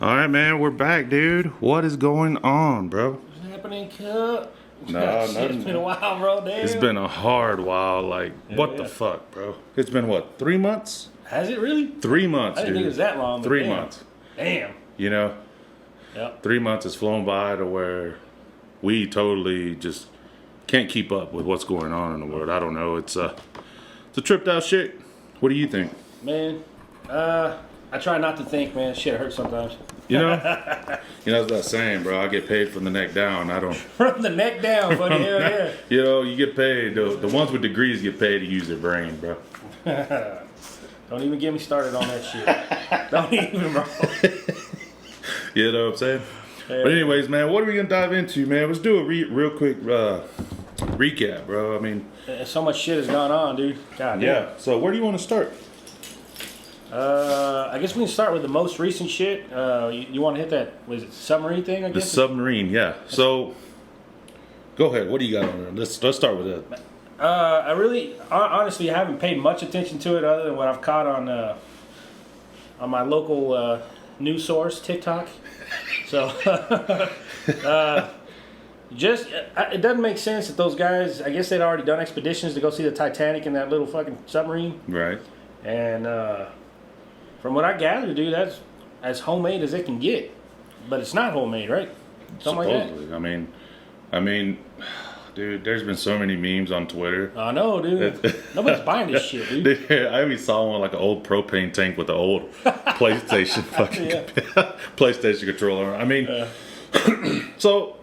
All right, man, we're back, dude. What is going on, bro? What's happening, Cup? No, Shit, nothing. it's been a while, bro. Damn. It's been a hard while. Like, what the yeah. fuck, bro? It's been what, 3 months? Has it really? 3 months, I didn't dude. think it was that long. But 3 damn. months. Damn. You know, Yep. 3 months has flown by to where we totally just can't keep up with what's going on in the world. I don't know. It's a tripped out shit. What do you think? Man, I try not to think, man. Shit hurts sometimes. You know, that's that saying, bro. I get paid from the neck down. I don't. From the neck down, buddy. Hell yeah. You know, you get paid. The ones with degrees get paid to use their brain, bro. Don't even get me started on that shit. Don't even, bro. You know what I'm saying? Yeah. But anyways, man, what are we gonna dive into, man? Let's do a real quick recap, bro. I mean, So much shit has gone on, dude. God damn. yeah. So where do you want to start? I guess we can start with the most recent shit. You want to hit that? Was it submarine thing? I The guess. submarine, yeah. So go ahead. What do you got on there? Let's start with that. I really, honestly, haven't paid much attention to it other than what I've caught on my local news source, TikTok. So, it doesn't make sense that those guys, I guess they'd already done expeditions to go see the Titanic in that little fucking submarine. Right. And from what I gather, dude, that's as homemade as it can get. But it's not homemade, right? Something like Supposedly. I mean, dude, there's been so many memes on Twitter. that. I know, dude. Nobody's buying this shit, dude. I even saw one like an old propane tank with the old PlayStation fucking Yeah. PlayStation controller. I mean, so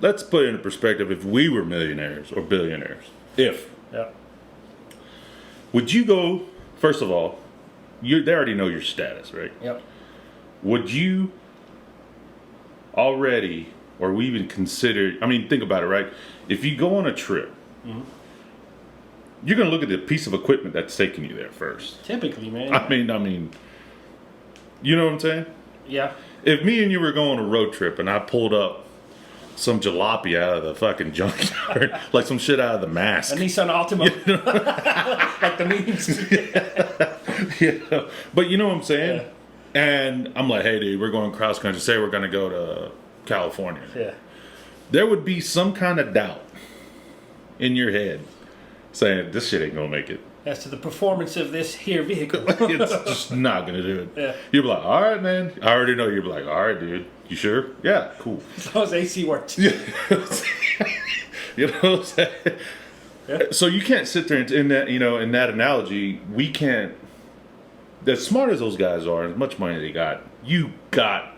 let's put it into perspective. If we were millionaires or billionaires, Yeah. would you go? First of all, they already know your status, right? Yep. Would you already, or we even consider? I mean, think about it, right? If you go on a trip, you're gonna look at the piece of equipment that's taking you there first. Typically, man. I mean, you know what I'm saying? Yeah. If me and you were going on a road trip and I pulled up some jalopy out of the fucking junkyard, like some shit out of the mask. A Nissan Altima. Like the memes. Yeah. But you know what I'm saying? Yeah. And I'm like, hey, dude, we're going cross country. Say we're going to go to California. Yeah. There would be some kind of doubt in your head saying, this shit ain't going to make it. As to the performance of this here vehicle. It's just not going to do it. Yeah. You'll be like, all right, man. I already know. You'll be like, all right, dude. You sure? Yeah, cool. As long as AC works. You know what I'm saying? Yeah. So you can't sit there in that, in that analogy, we can't, as smart as those guys are, as much money they got, you got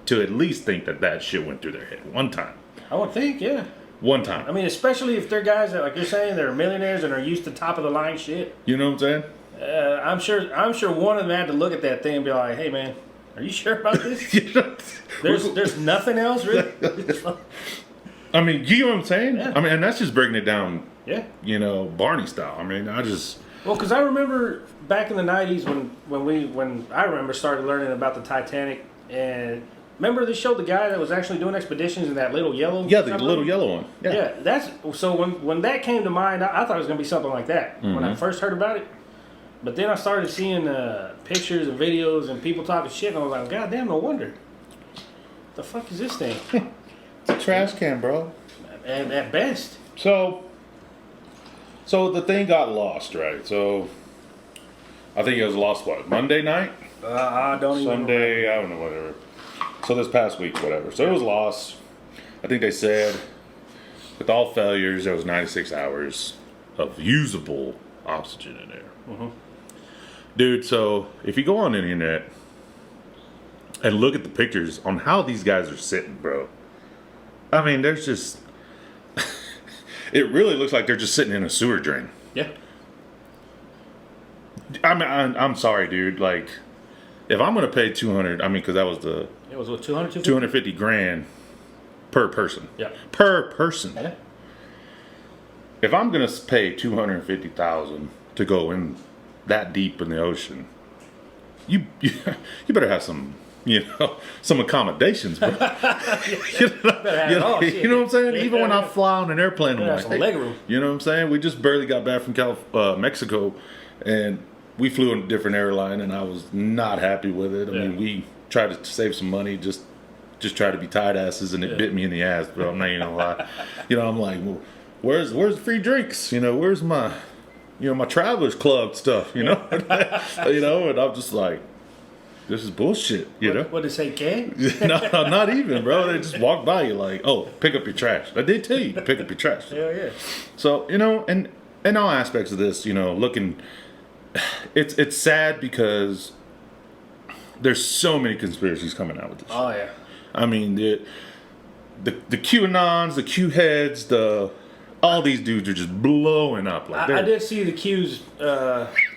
to at least think that shit went through their head one time. I would think, yeah. One time. I mean, especially if they're guys that, like you're saying, they're millionaires and are used to top of the line shit. You know what I'm saying? I'm sure one of them had to look at that thing and be like, "Hey, man, are you sure about this? You know, There's nothing else, really." I mean, you know what I'm saying? Yeah. I mean, and that's just breaking it down, Yeah. Barney style. I mean, Well, because I remember back in the '90s when I remember started learning about the Titanic, and remember they showed the guy that was actually doing expeditions in that little yellow. yeah, the submarine? little yellow one. Yeah. Yeah, that's so when that came to mind, I thought it was gonna be something like that when I first heard about it. But then I started seeing pictures and videos and people talking shit, and I was like, God damn, no wonder. The fuck is this thing? It's a trash can, bro. And at best. So the thing got lost, right? So I think it was lost, what, Monday night? I don't even Sunday, I don't know, whatever. So this past week, whatever. So it was lost. I think they said with all failures, there was 96 hours of usable oxygen in there. Dude, so if you go on the internet and look at the pictures on how these guys are sitting, bro. I mean, there's just... it really looks like they're just sitting in a sewer drain. Yeah. I mean, I'm sorry, dude. Like, if I'm going to pay 200, I mean, because that was the... It was what, 200, 250 grand per person. Yeah. Per person. Yeah. If I'm going to pay 250,000 to go in that deep in the ocean, you better have some, some accommodations, bro. You know what I'm saying? Yeah, Even when I yeah. fly on an airplane, I'm Yeah, like, some leg room. you know what I'm saying? We just barely got back from Mexico, and we flew on a different airline, and I was not happy with it. I mean, try to save some money, just try to be tight asses, and it bit me in the ass, bro. I'm not even gonna lie. I'm like, well, where's the free drinks? Where's my, my travelers club stuff? And I'm just like, this is bullshit. What did it say, K? No, not even, bro. They just walk by you like, oh, pick up your trash. I did tell you to pick up your trash. Hell yeah. So and in all aspects of this, looking, it's sad because there's so many conspiracies coming out with this. Oh yeah. I mean, the QAnons, the Q heads, all these dudes are just blowing up. Like I did see the Qs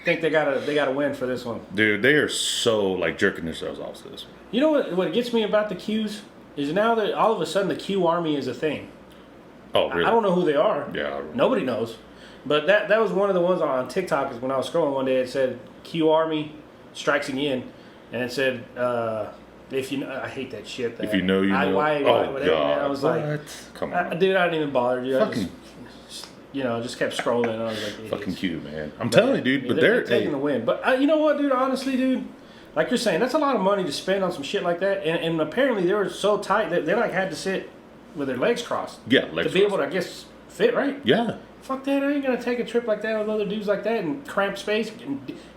think they gotta win for this one. Dude, they are so like jerking themselves off to this one. You know what gets me about the Qs is now that all of a sudden the Q army is a thing. Oh, really? I don't know who they are. Yeah. Nobody knows. But that was one of the ones on TikTok. Is when I was scrolling one day, it said Q army strikes again, and it said. If you know, I hate that shit. If you know, you know. Whatever. God. I was what? like, come on, dude, I didn't even bother. Dude. Fucking, just kept scrolling. And I was like, fucking cute, man. I'm telling you, dude. But they're taking the win. But you know what, dude? Honestly, dude, like you're saying, that's a lot of money to spend on some shit like that. And apparently they were so tight that they like had to sit with their legs crossed. Yeah, legs to be able to, I guess, fit right. Yeah. Fuck that! I ain't gonna take a trip like that with other dudes like that in cramped space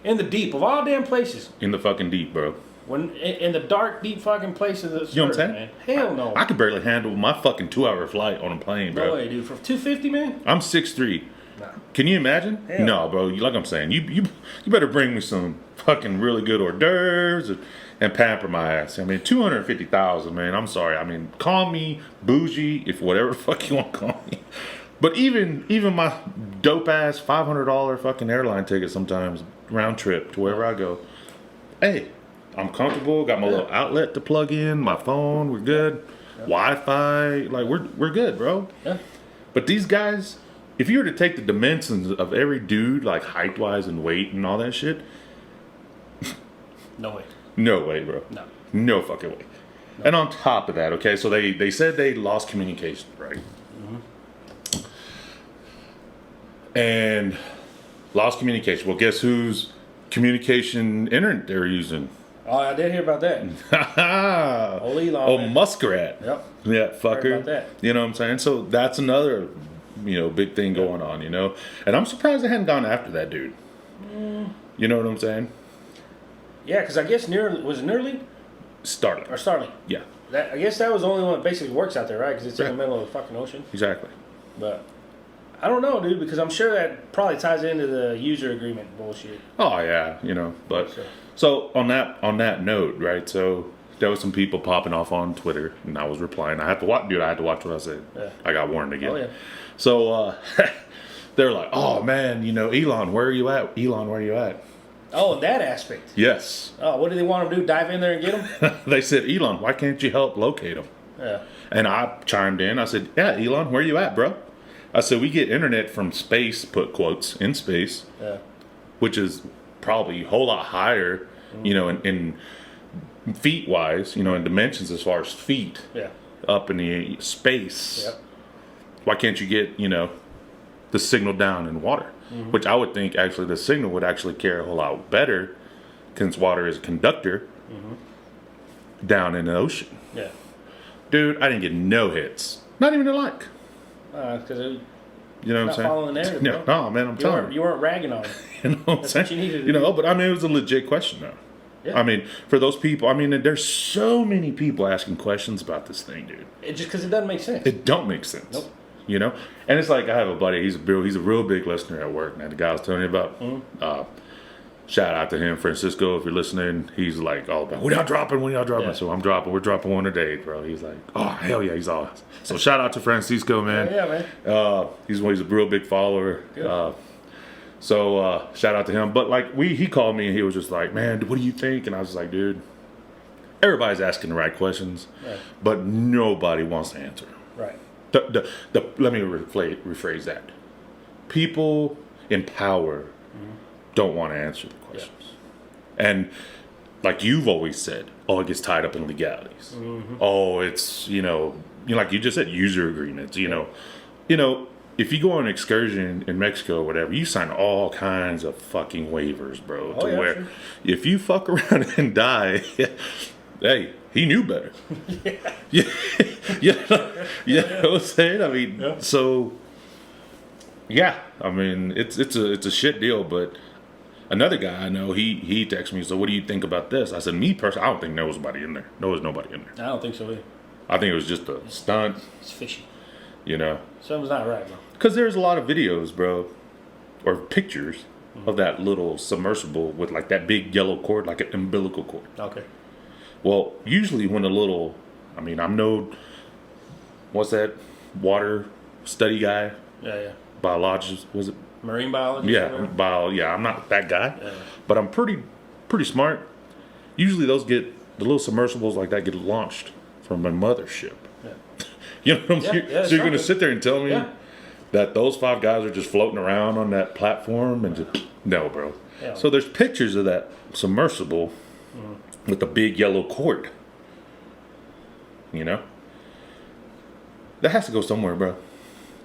in the deep of all damn places. In the fucking deep, bro. When in the dark, deep fucking places of the You know what I'm saying? man. Hell no. I could barely handle my fucking 2-hour flight on a plane, bro. No way, dude. For $250, man? I'm 6'3". Nah. Can you imagine? Hell. No, bro. Like I'm saying, you better bring me some fucking really good hors d'oeuvres and pamper my ass. I mean, $250,000, man. I'm sorry. I mean, call me bougie if whatever the fuck you want to call me. But even my dope ass $500 fucking airline ticket sometimes round trip to wherever I go. Hey, I'm comfortable. Got my little outlet to plug in. My phone. We're good. Yeah. Wi-Fi. Like we're good, bro. Yeah. But these guys, if you were to take the dimensions of every dude, like height wise and weight and all that shit, no way. No way, bro. No. No fucking way. No. And on top of that, okay, so they said they lost communication, right? And lost communication. Well, guess whose communication internet they're using? Oh, I did hear about that. Old Elon. Oh, Muskrat. Yep. Yeah, fucker. Heard about that. You know what I'm saying? So that's another, big thing going on, And I'm surprised they hadn't gone after that dude. You know what I'm saying? Yeah, because I guess was it Neuralink? Starlink. Or Starlink. Yeah. I guess that was the only one that basically works out there, right? Because it's in the middle of the fucking ocean. Exactly. But I don't know, dude, because I'm sure that probably ties into the user agreement bullshit. Oh yeah, but so on that note, right? So there was some people popping off on Twitter, and I was replying. I had to watch what I said. Yeah. I got warned again. Oh yeah. So they're like, "Oh man, Elon, where are you at? Elon, where are you at?" Oh, that aspect. Yes. Oh, what do they want him to do? Dive in there and get him? They said, "Elon, why can't you help locate him?" Yeah. And I chimed in. I said, "Yeah, Elon, where you at, bro?" I said, we get internet from space, put quotes, in space, which is probably a whole lot higher, in feet-wise, in dimensions as far as feet, up in the space. Yep. Why can't you get, the signal down in water? Mm-hmm. Which I would think, actually, the signal would actually carry a whole lot better, since water is a conductor, down in the ocean. Yeah. Dude, I didn't get no hits. Not even a like. Because you know what I'm saying? Following the narrative, no, man, I'm telling you. You weren't ragging on him. You know what I'm saying? What you needed to do. But I mean, it was a legit question, though. Yeah. I mean, for those people, there's so many people asking questions about this thing, dude. Just because it doesn't make sense. It don't make sense. Nope. And it's like I have a buddy. He's a real big listener at work. Now the guy I was telling you about. Shout out to him, Francisco, if you're listening. He's like all about, when y'all dropping? Yeah. So we're dropping one a day, bro. He's like, oh, hell yeah, he's awesome. So shout out to Francisco, man. Yeah, man. He's a real big follower. So shout out to him. But like he called me and he was just like, man, what do you think? And I was like, dude, everybody's asking the right questions, but nobody wants to answer. Right. Let me rephrase that. People in power don't want to answer the questions. And like you've always said, it gets tied up in legalities. Oh, it's, like you just said, user agreements, if you go on an excursion in Mexico or whatever, you sign all kinds of fucking waivers, bro. Sure. If you fuck around and die, hey, he knew better. Yeah. Yeah. You know what I'm saying? I mean, Yeah. so yeah, I mean, it's a shit deal, but another guy I know, he texted me, so what do you think about this? I said, me personally, I don't think there was nobody in there. There was nobody in there. I don't think so either. I think it was just a stunt, It's fishy. you know. Something's not right, bro. Because there's a lot of videos, bro, or pictures of that little submersible with like that big yellow cord, like an umbilical cord. Okay. Well, usually when a little, I mean, I'm no, what's that, water study guy, Yeah. biologist, was it? Marine biology. Yeah, I'm not that guy, Yeah. but I'm pretty smart. Usually those the little submersibles like that get launched from a mothership. Yeah. You know what I'm saying? Yeah, so you're gonna something. sit there and tell me Yeah. that those 5 guys are just floating around on that platform and just no, bro. Yeah. So there's pictures of that submersible with the big yellow cord. You know, that has to go somewhere, bro.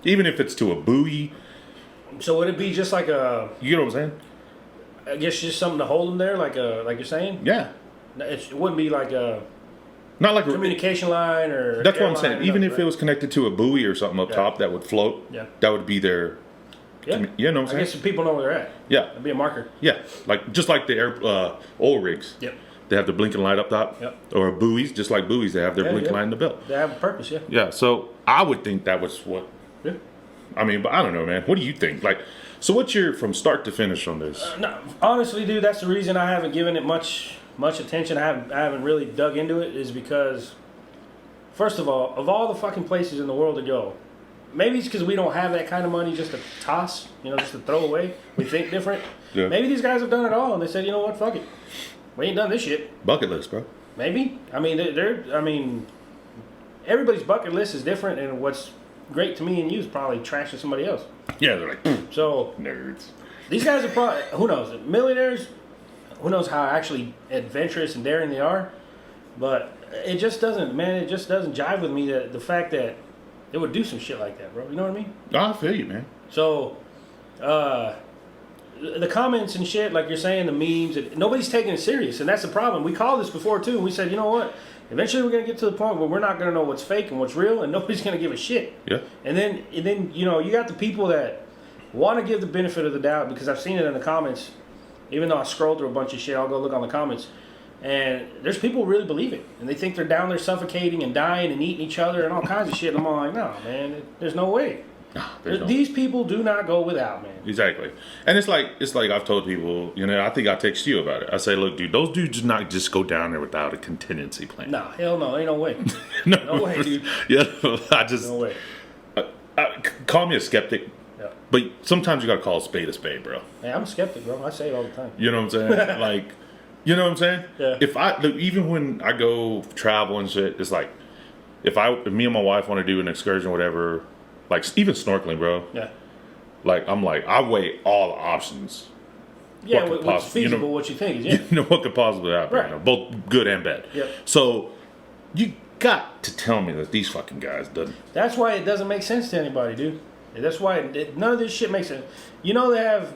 Even if it's to a buoy, So would it be just like a? you know what I'm saying? I guess just something to hold them there, like you're saying. Yeah, It wouldn't be like a not like communication line or. that's what I'm airline saying. or Even nothing, if it was connected to a buoy or something up Yeah. top that would float, Yeah. that would be their. Yeah. You know what I'm I saying? guess people know where they're at. Yeah, It'd be a marker. yeah. Like just like the oil rigs. Yep. They have the blinking light up top. Yep. Or buoys, just like buoys, they have their Yeah, blinking yeah. light in the belt. They have a purpose. Yeah. Yeah, so I would think that was what. Yeah. I mean, but I don't know, man. What do you think? Like, so what's your from start to finish on this? No, honestly, dude, that's the reason I haven't given it much attention. I haven't really dug into it, is because, first of all the fucking places in the world to go, maybe it's because we don't have that kind of money just to toss, just to throw away. We think different. Yeah. Maybe these guys have done it all, and they said, you know what, fuck it, we ain't done this shit. Bucket list, bro. Maybe. I mean, everybody's bucket list is different, and what's great to me and you is probably trash to somebody else. Yeah, they're like So nerds. these guys are probably, who knows, millionaires. Who knows how actually adventurous and daring they are, but it just doesn't jive with me, that the fact that they would do some shit like that, bro. You know what I mean? I feel you, man. So, the comments and shit, like you're saying, the memes, nobody's taking it serious, and that's the problem. We called this before too, and we said, you know what? Eventually, we're gonna get to the point where we're not gonna know what's fake and what's real, and nobody's gonna give a shit. Yeah. And then you got the people that want to give the benefit of the doubt, because I've seen it in the comments. Even though I scroll through a bunch of shit, I'll go look on the comments, and there's people who really believe it, and they think they're down there suffocating and dying and eating each other and all kinds of shit. And I'm all like, no, man, there's no way. These people do not go without, man. Exactly. And it's like I've told people, I think I text you about it. I say, look, dude, those dudes do not just go down there without a contingency plan. No, hell no, ain't no way. No, No way, dude. Yeah, I just No way. call me a skeptic, Yeah. but sometimes you gotta call a spade, bro. Hey, I'm a skeptic, bro. I say it all the time. You know what I'm saying? Like, you know what I'm saying? Yeah. If even when I go travel and shit, it's like, if me and my wife want to do an excursion or whatever, like even snorkeling, bro. Yeah. Like I weigh all the options. Yeah, What could what's possibly- feasible, what you think is, yeah. What could possibly happen? Right. Both good and bad. Yep. So you got to tell me that these fucking guys doesn't. That's why it doesn't make sense to anybody, dude. That's why none of this shit makes sense. They have,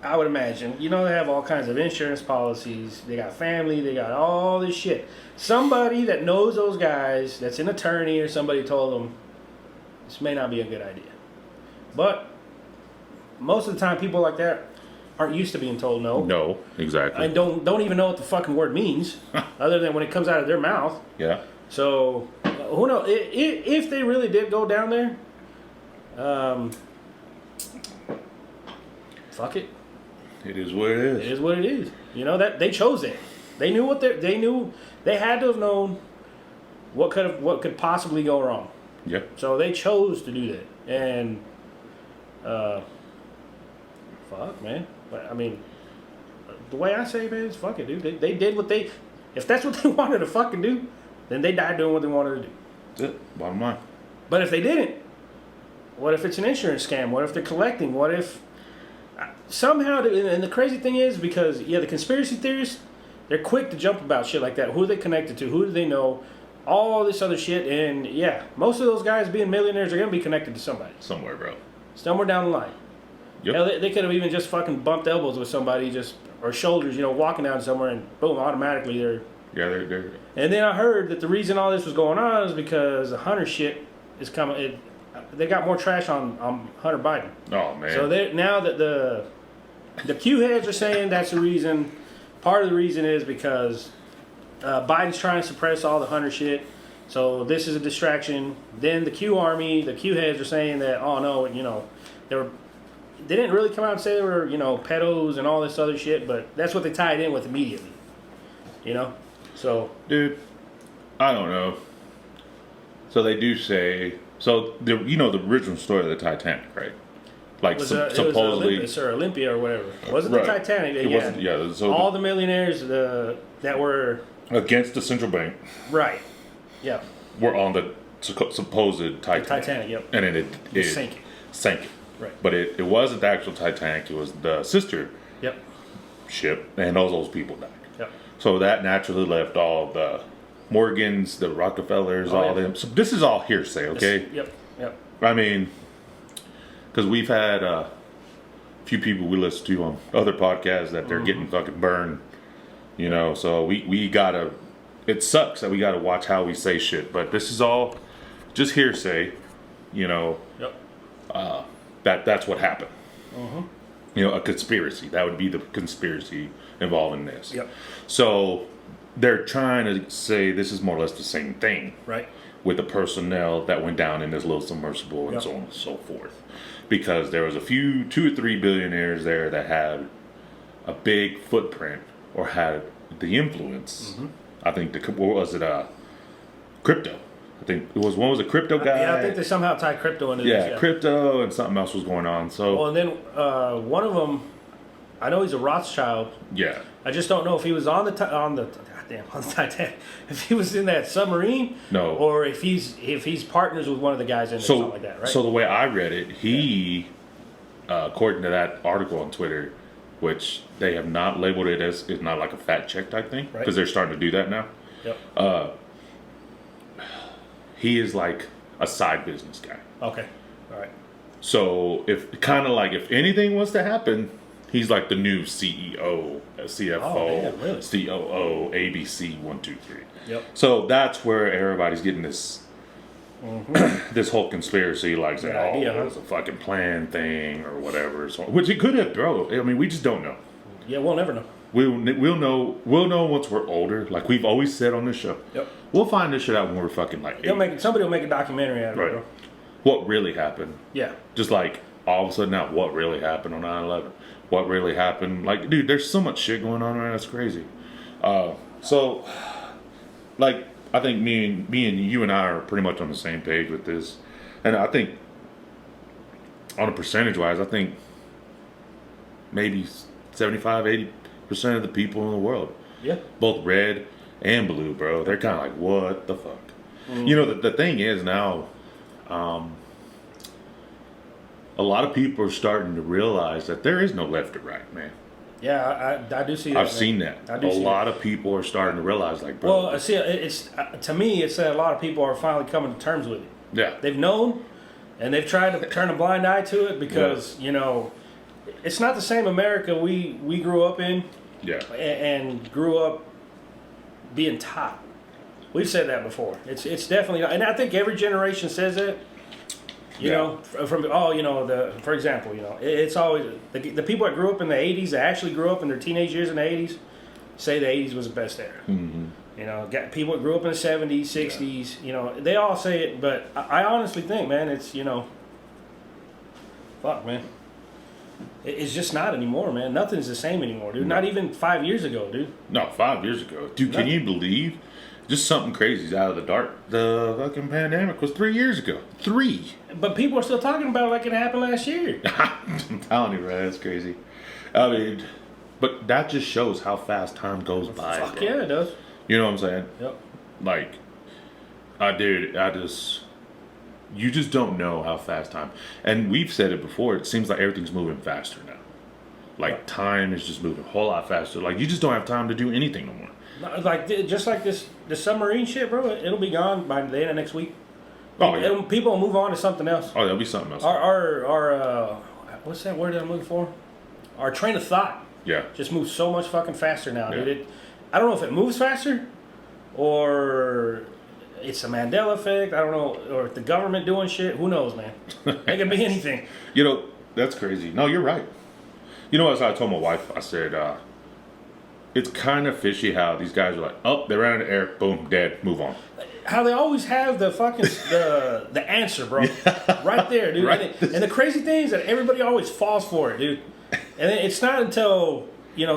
I would imagine, they have all kinds of insurance policies. They got family. They got all this shit. Somebody that knows those guys, that's an attorney or somebody told them, this may not be a good idea. But most of the time, people like that aren't used to being told no. No, exactly. And don't even know what the fucking word means, other than when it comes out of their mouth. Yeah. So, who knows? If they really did go down there, fuck it. It is what it is. It is what it is. That they chose it. They knew they had to have known what could possibly go wrong. Yeah. So they chose to do that, and fuck, man. But I mean, the way I say, man, is fuck it, dude. They did what they. If that's what they wanted to fucking do, then they died doing what they wanted to do. That's it. Bottom line. But if they didn't, what if it's an insurance scam? What if they're collecting? What if somehow? And the crazy thing is, because the conspiracy theorists, they're quick to jump about shit like that. Who are they connected to? Who do they know? All this other shit, and most of those guys being millionaires are gonna be connected to somebody Somewhere, bro. somewhere down the line. Yep. Hell, they could have even just fucking bumped elbows with somebody, or shoulders, walking down somewhere, and boom, automatically they're Yeah, they're. And then I heard that the reason all this was going on is because the Hunter shit is coming. They got more trash on Hunter Biden. Oh man. So now that the Q heads are saying that's the reason. Part of the reason is because Biden's trying to suppress all the Hunter shit. So this is a distraction. Then the Q army, the Q heads are saying that, oh no, they didn't really come out and say they were, pedos and all this other shit, but that's what they tied in with immediately. So. Dude, I don't know. So they do say, the original story of the Titanic, right? Like supposedly. It was Olympus or Olympia or whatever. Wasn't the Titanic? It wasn't, yeah. So all the millionaires that were. Against the central bank. Right. Yeah. Were on the supposed Titanic. The Titanic, yep. And then it sank it. Right. But it wasn't the actual Titanic. It was the sister ship, and all those people died. Yep. So that naturally left all the Morgans, the Rockefellers, them. So this is all hearsay, okay? Yep. I mean, because we've had a few people we listen to on other podcasts that they're getting fucking burned, So we gotta. It sucks that we gotta watch how we say shit, but this is all just hearsay, Yep. That's what happened. A conspiracy. That would be the conspiracy involving this. Yep. So they're trying to say this is more or less the same thing. Right. With the personnel that went down in this little submersible and so on and so forth. Because there was 2 or 3 billionaires there that had a big footprint or had the influence. I think what was it? Crypto. I think it was one was a crypto guy. Yeah, I think they somehow tied crypto into this. Yeah, crypto and something else was going on. So and then one of them, I know he's a Rothschild. Yeah. I just don't know if he was on the Titanic, if he was in that submarine. No. Or if he's partners with one of the guys in there, something like that, right? So the way I read it, he, according to that article on Twitter, which they have not labeled it as, it's not like a fact check type thing, because they're starting to do that now. Yep. He is like a side business guy. Okay. All right. So if anything was to happen, he's like the new CEO, CFO, really? COO, ABC 1, 2, 3. Yep. So that's where everybody's getting this this whole conspiracy, like saying, it was a fucking plan thing or whatever. So, which it could have, bro. I mean, we just don't know. Yeah, we'll never know. We'll know once we're older. Like we've always said on this show. Yep. We'll find this shit out when we're fucking like 8. Somebody will make a documentary out of it, bro. What really happened? Yeah. Just like all of a sudden now, what really happened on 9/11? What really happened? Like, dude, there's so much shit going on right now. It's crazy. So, like, I think me and you and I are pretty much on the same page with this, and I think on a percentage wise, I think maybe 75-80% of the people in the world, both red and blue, bro, they're kind of like, what the fuck? The thing is now, a lot of people are starting to realize that there is no left or right, man. Yeah, I do see that. I've seen that. A lot of people are starting to realize, like, bro. Well, see, it's to me, it's that a lot of people are finally coming to terms with it. Yeah. They've known, and they've tried to turn a blind eye to it because it's not the same America we grew up in. Yeah. And grew up being taught. We've said that before. It's definitely, and I think every generation says that. For example, it's always the people that grew up in the 80s, that actually grew up in their teenage years in the 80s, say the 80s was the best era. Got people that grew up in the 70s, 60s, they all say it, but I honestly think, man, it's, fuck, man. It's just not anymore, man. Nothing's the same anymore, dude. Not even 5 years ago, dude. No, 5 years ago. Dude, can you believe? Just something crazy is out of the dark. The fucking pandemic was 3 years ago. 3. But people are still talking about it like it happened last year. I'm telling you, bro, that's crazy. I mean, but that just shows how fast time goes by. Fuck bro. Yeah, it does. You know what I'm saying? Yep. Like, you just don't know how fast time. And we've said it before. It seems like everything's moving faster now. Like time is just moving a whole lot faster. Like you just don't have time to do anything no more. Like just like the submarine shit, bro. It'll be gone by the end of next week. Oh yeah. People will move on to something else. Oh, there'll be something else. Our what's that word that I'm looking for? Our train of thought. Yeah. Just moves so much fucking faster now, dude. I don't know if it moves faster or it's a Mandela effect. I don't know, or the government doing shit. Who knows, man? It could be anything. You know, that's crazy. No, you're right. You know, as I told my wife, I said, it's kind of fishy how these guys are like, oh, they ran out of air, boom, dead, move on. How they always have the fucking the answer, bro, right there, dude. Right. And the crazy thing is that everybody always falls for it, dude. And then it's not until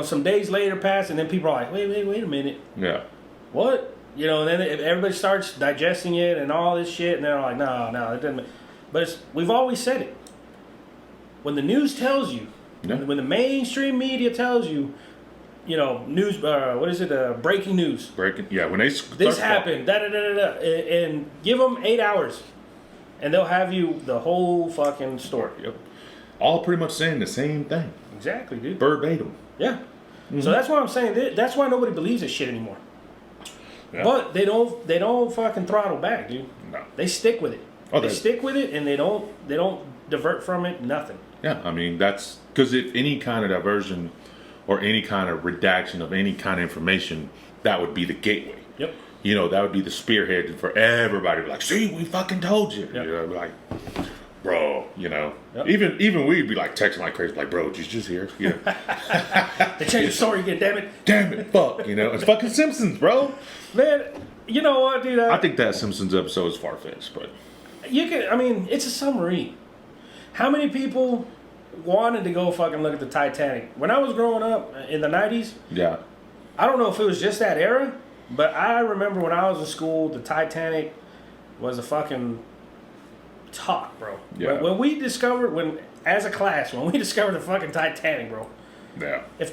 some days later pass, and then people are like, wait a minute, Yeah. what? And then everybody starts digesting it and all this shit, and they're like, no, it doesn't. But we've always said it. When the news tells you, when the mainstream media tells you, news, what is it? Breaking news. When they This happened, and give them 8 hours, and they'll have you the whole fucking story. Yep. All pretty much saying the same thing. Exactly, dude. Verbatim. Yeah. Mm-hmm. So that's why I'm saying that's why nobody believes this shit anymore. Yeah. But they don't fucking throttle back, dude. No. They stick with it. They stick with it, and they don't divert from it. Nothing. Yeah, I mean that's because if any kind of diversion or any kind of redaction of any kind of information, that would be the gateway. Yep. That would be the spearhead for everybody to be like, see, we fucking told you. Yep. Like, bro, Yep. even we'd be like texting like crazy, like, bro, did you just hear? They changed the story again, damn it. Damn it, fuck, it's fucking Simpsons, bro. Man, you know what, dude? I think that Simpsons episode is far-fetched, but it's a submarine. How many people wanted to go fucking look at the Titanic? When I was growing up in the 90s, yeah, I don't know if it was just that era, but I remember when I was in school, the Titanic was a fucking talk, bro. Yeah. As a class, when we discovered the fucking Titanic, bro. yeah. If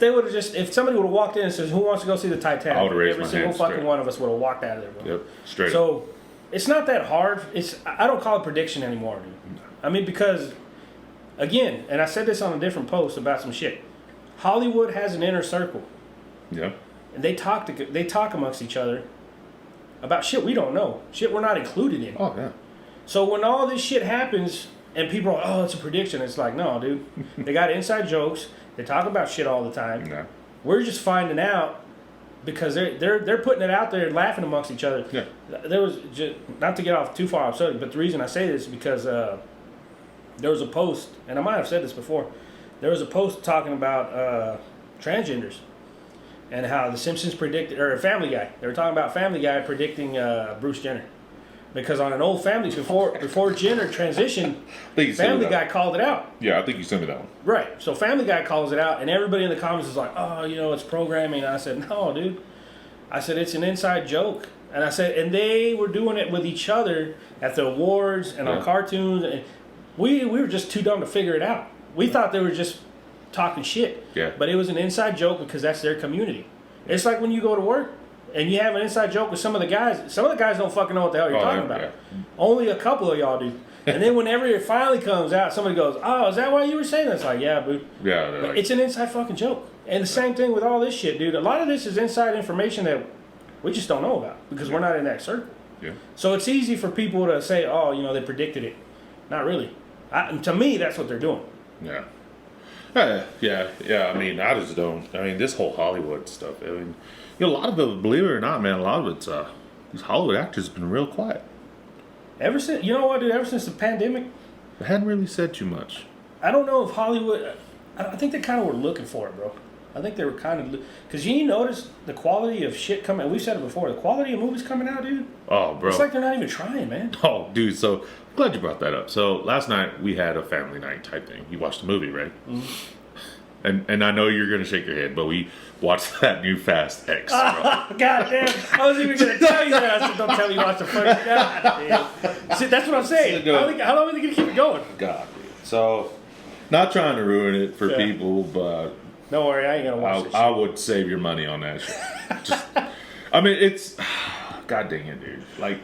somebody would have walked in and says, who wants to go see the Titanic? I would have raised Every my single hand fucking straight. one of us would have walked out of there, bro. Yep, straight up. So, it's not that hard. I don't call it prediction anymore, dude. I mean, because, again, and I said this on a different post about some shit. Hollywood has an inner circle. Yeah. And they talk amongst each other about shit we don't know. Shit we're not included in. Oh, yeah. So when all this shit happens and people are like, oh, it's a prediction. It's like, no, dude. They got inside jokes. They talk about shit all the time. Yeah. We're just finding out because they're putting it out there and laughing amongst each other. Yeah. There was just, not to get off too far off subject, but the reason I say this is because there was a post, and I might have said this before. There was a post talking about transgenders and how the Simpsons predicted, or Family Guy. They were talking about Family Guy predicting Bruce Jenner. Because on an old Family, before Jenner transitioned, Family Guy called it out. Yeah, I think you sent me that one. Right. So Family Guy calls it out, and everybody in the comments is like, oh, it's programming. And I said, no, dude. I said, it's an inside joke. And I said, and they were doing it with each other at the awards and on cartoons. And we were just too dumb to figure it out. We thought they were just talking shit. Yeah. But it was an inside joke because that's their community. It's like when you go to work and you have an inside joke with some of the guys. Some of the guys don't fucking know what the hell you're talking about. Yeah. Only a couple of y'all do. And then whenever it finally comes out, somebody goes, oh, is that why you were saying that? It's like, yeah, dude. Yeah. Like, it's an inside fucking joke. And the same thing with all this shit, dude. A lot of this is inside information that we just don't know about because we're not in that circle. Yeah. So it's easy for people to say, oh, they predicted it. Not really. To me, that's what they're doing. Yeah. Yeah. I mean, I just don't. I mean, this whole Hollywood stuff. I mean, a lot of it, believe it or not, man, a lot of it's these Hollywood actors have been real quiet. Ever since, you know what, dude? Ever since the pandemic, They hadn't really said too much. I don't know if Hollywood. I think they kind of were looking for it, bro. I think they were kind of because you notice the quality of shit coming. We've said it before. The quality of movies coming out, dude. Oh, bro. It's like they're not even trying, man. Oh, dude. So glad you brought that up. So last night we had a family night type thing. You watched the movie, right? Mm-hmm. And I know you're gonna shake your head, but we watched that new Fast X. Bro. God damn! I was even gonna tell you that. I said, "Don't tell me you watched the first." God damn. See, that's what I'm saying. How long are they gonna keep it going? God, dude. So, not trying to ruin it for people, but don't worry, I ain't gonna watch this shit. I would save your money on that shit. I mean, it's God dang it, dude. Like,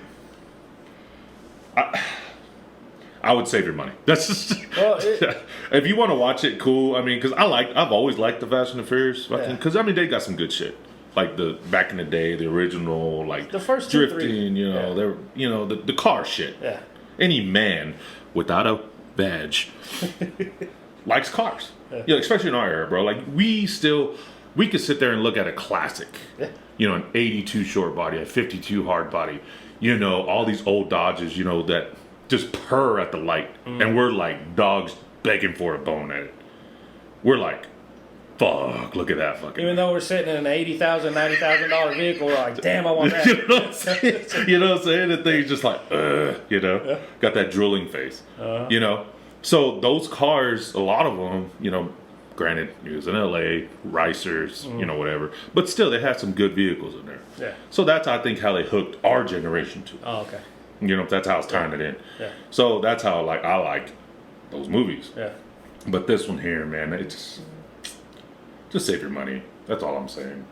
I would save your money. That's just if you want to watch it, cool. I mean, because I've always liked the Fast and the Furious, because I mean they got some good shit. Like the back in the day, the original, like the first drifting, they're the car shit. Yeah. Any man without a badge likes cars. Yeah, especially in our era, bro. Like we still we could sit there and look at a classic. Yeah. You know, an 82 short body, a 52 hard body. You know, all these old Dodges, you know, that just purr at the light. And we're like dogs begging for a bone at it. We're like, fuck, look at that fucking. Even though we're sitting in an $80,000, $90,000 vehicle, we're like, damn, I want that. You know what I'm saying? You know what I'm saying? The thing's just like, you know, got that drooling face. You know, so those cars, a lot of them, you know, granted, it was in LA, racers, you know, whatever, but still, they had some good vehicles in there. Yeah. So that's, I think, how they hooked our generation to. Oh, okay. You know, that's how it's tying it in. Yeah. So that's how, like, I like those movies. Yeah. But this one here, man, it's just save your money. That's all I'm saying.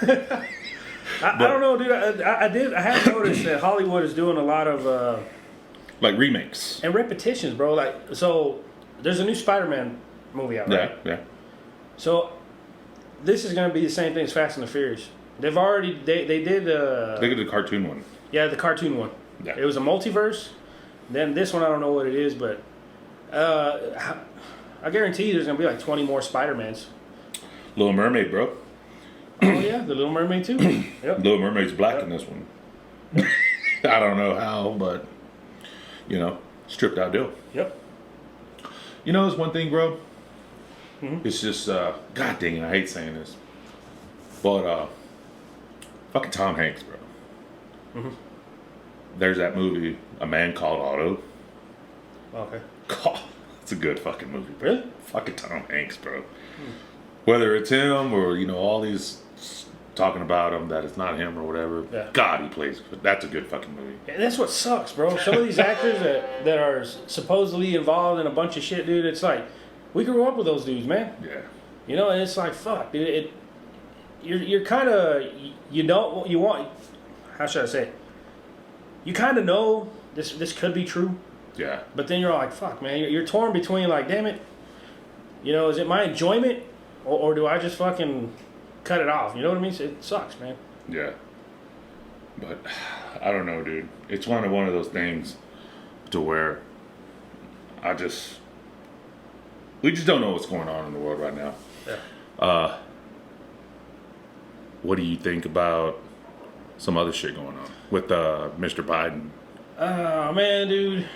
I don't know, dude. I have noticed that Hollywood is doing a lot of like remakes and repetitions, bro. Like, so there's a new Spider-Man movie out, right? Yeah. So this is gonna be the same thing as Fast and the Furious. They've already they did Look at the cartoon one. yeah, the cartoon one. Yeah. It was a multiverse. Then this one, I don't know what it is, but I guarantee you there's gonna be like 20 more Spider-Mans. Little Mermaid, bro. Oh yeah, the Little Mermaid too. Yep. Little Mermaid's black in this one. I don't know how, but you know, stripped out deal. Yep. You know, it's one thing, bro. It's just, God dang it, I hate saying this, but fucking Tom Hanks, bro. There's that movie, A Man Called Otto. Okay. God, it's a good fucking movie, bro. Really? Fucking Tom Hanks, bro. Whether it's him or, you know, all these talking about him that it's not him or whatever. Yeah. God, he plays. That's a good fucking movie. And that's what sucks, bro. Some of these actors that are supposedly involved in a bunch of shit, dude. It's like we grew up with those dudes, man. Yeah. You know, and it's like fuck, dude. You're kind of you want. How should I say it? You kind of know this could be true, Yeah. but then you're like, fuck, man. You're torn between like, damn it. You know, is it my enjoyment, or do I just fucking cut it off? You know what I mean? It sucks, man. Yeah. But I don't know, dude. It's one of those things to where we just don't know what's going on in the world right now. Yeah. What do you think about some other shit going on with Mr. Biden? Oh man, dude.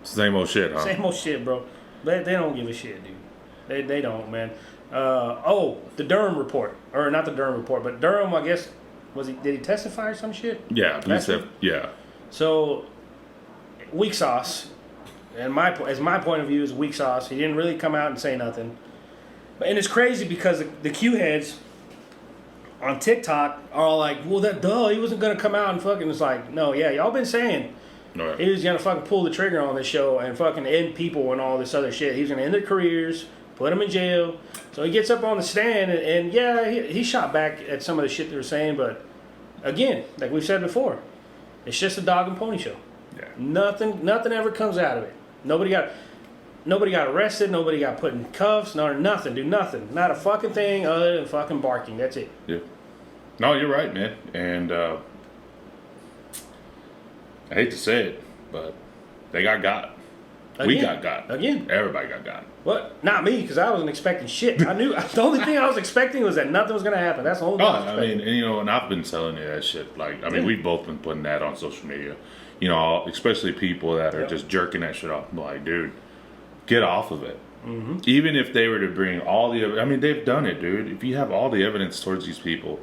Same old shit, huh? Same old shit, bro. They don't give a shit, dude. They don't, man. The Durham report, or not the Durham report, but Durham, I guess, did he testify or some shit? Yeah, Last week? yeah. So, weak sauce, and as my point of view is weak sauce. He didn't really come out and say nothing, and it's crazy because the Q heads on TikTok are all like, "Well, he wasn't gonna come out and fucking." It's like, no, yeah, y'all been saying. No. He was gonna fucking pull the trigger on this show and fucking end people and all this other shit. He was gonna end their careers, put them in jail. So he gets up on the stand and yeah, he shot back at some of the shit they were saying, but again, like we've said before, it's just a dog and pony show. Yeah. Nothing ever comes out of it. Nobody got arrested. Nobody got put in cuffs. Nothing. Do nothing. Not a fucking thing other than fucking barking. That's it. Yeah. No, you're right, man. And I hate to say it, but they got. We got. Again. Everybody got. What? Not me, because I wasn't expecting shit. I knew the only thing I was expecting was that nothing was gonna happen. That's the only thing I was I expecting. mean, and, you know, and I've been telling you that shit. Like, I mean, we've both been putting that on social media. You know, especially people that are just jerking that shit off. I'm like, dude, get off of it. Mm-hmm. Even if they were to bring all the, I mean, they've done it, dude. If you have all the evidence towards these people,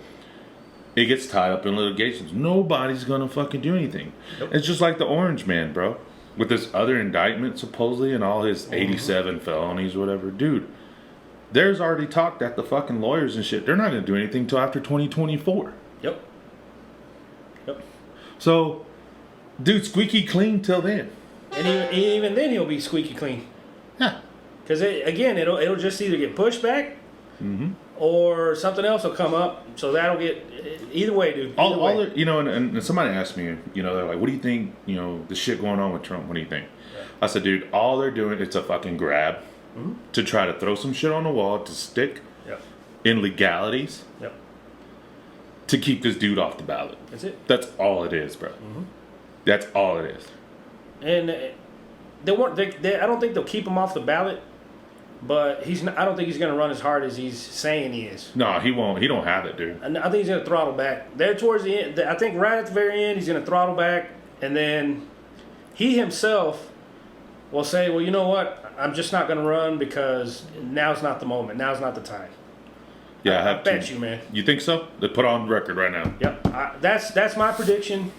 it gets tied up in litigations. Nobody's gonna fucking do anything. Nope. It's just like the Orange Man, bro. With this other indictment, supposedly, and all his 87 felonies, whatever. Dude, there's already talk that the fucking lawyers and shit, they're not going to do anything till after 2024. Yep. So, dude, squeaky clean till then. And even then, he'll be squeaky clean. Yeah. Because, again, it'll just either get pushed back or something else will come up. So that'll get... Either way, dude. You know, and somebody asked me, you know, they're like, what do you think, you know, the shit going on with Trump, what do you think? Yeah. I said, dude, all they're doing is a fucking grab to try to throw some shit on the wall to stick in legalities to keep this dude off the ballot. That's it. That's all it is, bro. That's all it is. And I don't think they'll keep him off the ballot But he's not, I don't think he's going to run as hard as he's saying he is. No, he won't. He don't have it, dude. And I think he's going to throttle back. There towards the end, I think right at the very end, he's going to throttle back. And then he himself will say, well, you know what? I'm just not going to run because now's not the moment. Now's not the time. Yeah, I bet you, man. You think so? They put on record right now. Yep. That's my prediction.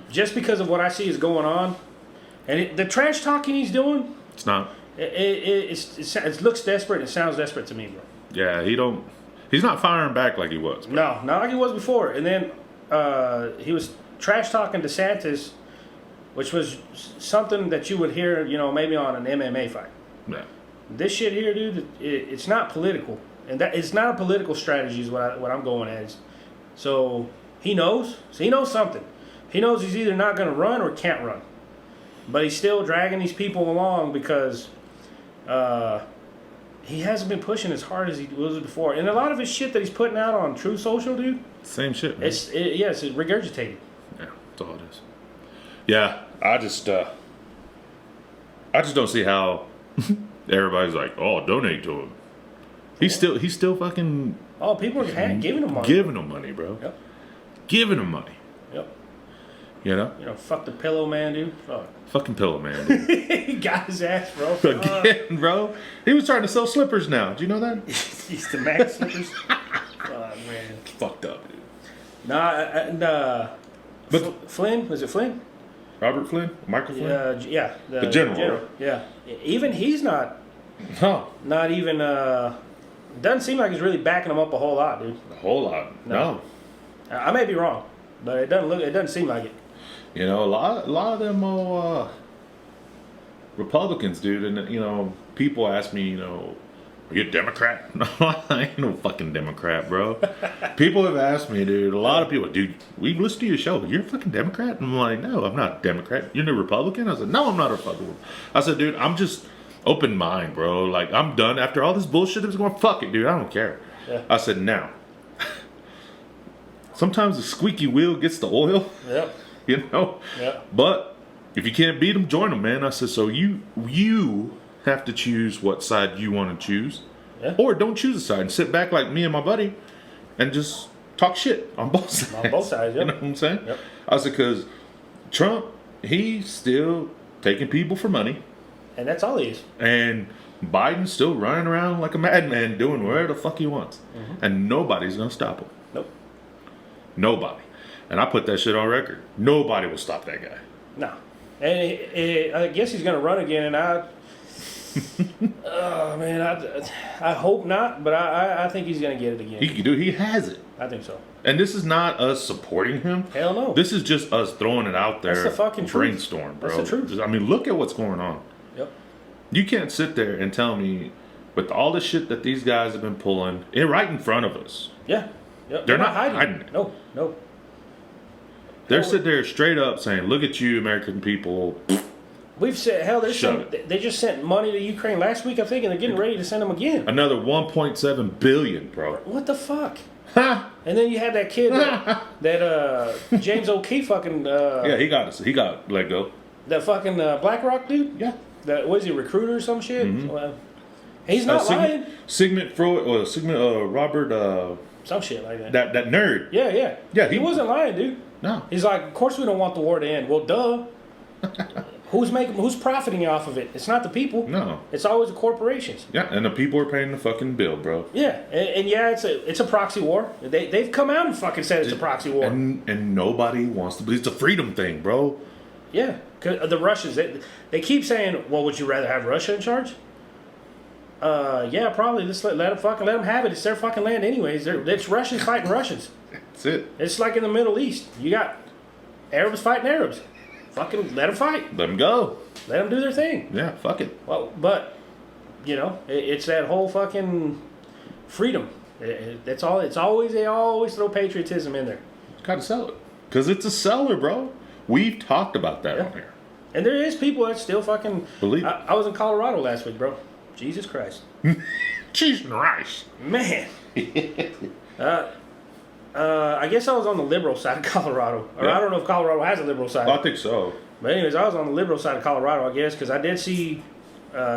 Just because of what I see is going on. And the trash talking he's doing. It's not. It looks desperate. It sounds desperate to me, bro. Yeah, he's not firing back like he was. Bro. No, not like he was before. And then he was trash talking DeSantis, which was something that you would hear, maybe on an MMA fight. Yeah. This shit here, dude, it's not political, and that it's not a political strategy is what I'm going as. So he knows. So he knows something. He knows he's either not going to run or can't run, but he's still dragging these people along because. He hasn't been pushing as hard as he was before, and a lot of his shit that he's putting out on True Social, dude. Same shit, man. It's regurgitated. Yeah, that's all it is. Yeah, I just don't see how everybody's like, oh, donate to him. He's still fucking. Oh, people are giving him money. Giving him money, bro. Yep. Giving him money. Yep. You know. Fuck the pillow man, dude. Fuck. Fucking pillow man. Dude. He got his ass, bro. Again, bro. He was trying to sell slippers now. Do you know that? He's the max slippers. Oh man. Fucked up, dude. Nah, but Flynn, was it Flynn? Robert Flynn? Michael Flynn? Yeah. The general. Yeah. Even he's not. No. Not even. Doesn't seem like he's really backing him up a whole lot, dude. A whole lot. No. I may be wrong, but it doesn't seem like it. You know, a lot of them Republicans, dude, and people ask me, are you a Democrat? No, I ain't no fucking Democrat, bro. People have asked me, dude. A lot of people, dude, we listen to your show. You're a fucking Democrat? And I'm like, no, I'm not a Democrat. You're a Republican? I said, no, I'm not a Republican. I said, dude, I'm just open mind, bro. Like, I'm done after all this bullshit that was going. Fuck it, dude. I don't care. Yeah. I said, now. Sometimes the squeaky wheel gets the oil. Yep. Yeah. But if you can't beat them, join them, man. I said, so you have to choose what side you want to choose. Yeah. Or don't choose a side and sit back like me and my buddy and just talk shit on both sides. On both sides, You know what I'm saying? Yep. I said, because Trump, he's still taking people for money. And that's all he is. And Biden's still running around like a madman doing whatever the fuck he wants. Mm-hmm. And nobody's going to stop him. Nope. Nobody. And I put that shit on record. Nobody will stop that guy. No. And I guess he's going to run again, and oh, man, I hope not, but I think he's going to get it again. He has it. I think so. And this is not us supporting him. Hell no. This is just us throwing it out there. That's the fucking brainstorm, bro. That's the truth. I mean, look at what's going on. Yep. You can't sit there and tell me, with all the shit that these guys have been pulling, right in front of us. Yeah. Yep. They're not hiding it. No. They're sitting there straight up saying, look at you, American people. We've said, hell, they just sent money to Ukraine last week, I think, and they're getting ready to send them again. Another 1.7 billion, bro. What the fuck? Ha! And then you had that kid that James O'Keefe fucking. Yeah, he got let go. That fucking BlackRock dude. Yeah. That was he a recruiter or some shit? Mm-hmm. Well, he's not lying. Sigmund Freud or Robert. Some shit like that. That nerd. Yeah. Yeah, he wasn't lying, dude. No. He's like, of course we don't want the war to end. Well, duh. Who's profiting off of it? It's not the people. No. It's always the corporations. Yeah, and the people are paying the fucking bill, bro. Yeah, and yeah, it's a proxy war. They've come out and fucking said it's a proxy war. And nobody wants to believe it's a freedom thing, bro. Yeah, 'cause the Russians, they keep saying, well, would you rather have Russia in charge? Yeah, probably. Just let them have it. It's their fucking land anyways. It's Russians fighting Russians. That's it. It's like in the Middle East. You got Arabs fighting Arabs. Fucking let them fight. Let them go. Let them do their thing. Yeah, fuck it. Well, but it's that whole fucking freedom. That's all. They always throw patriotism in there. Gotta sell it because it's a seller, bro. We've talked about that on here. And there is people that still fucking believe it. I was in Colorado last week, bro. Jesus Christ. Cheese and rice. Man. I guess I was on the liberal side of Colorado. Or I don't know if Colorado has a liberal side. I think so. But anyways, I was on the liberal side of Colorado, I guess, because I did see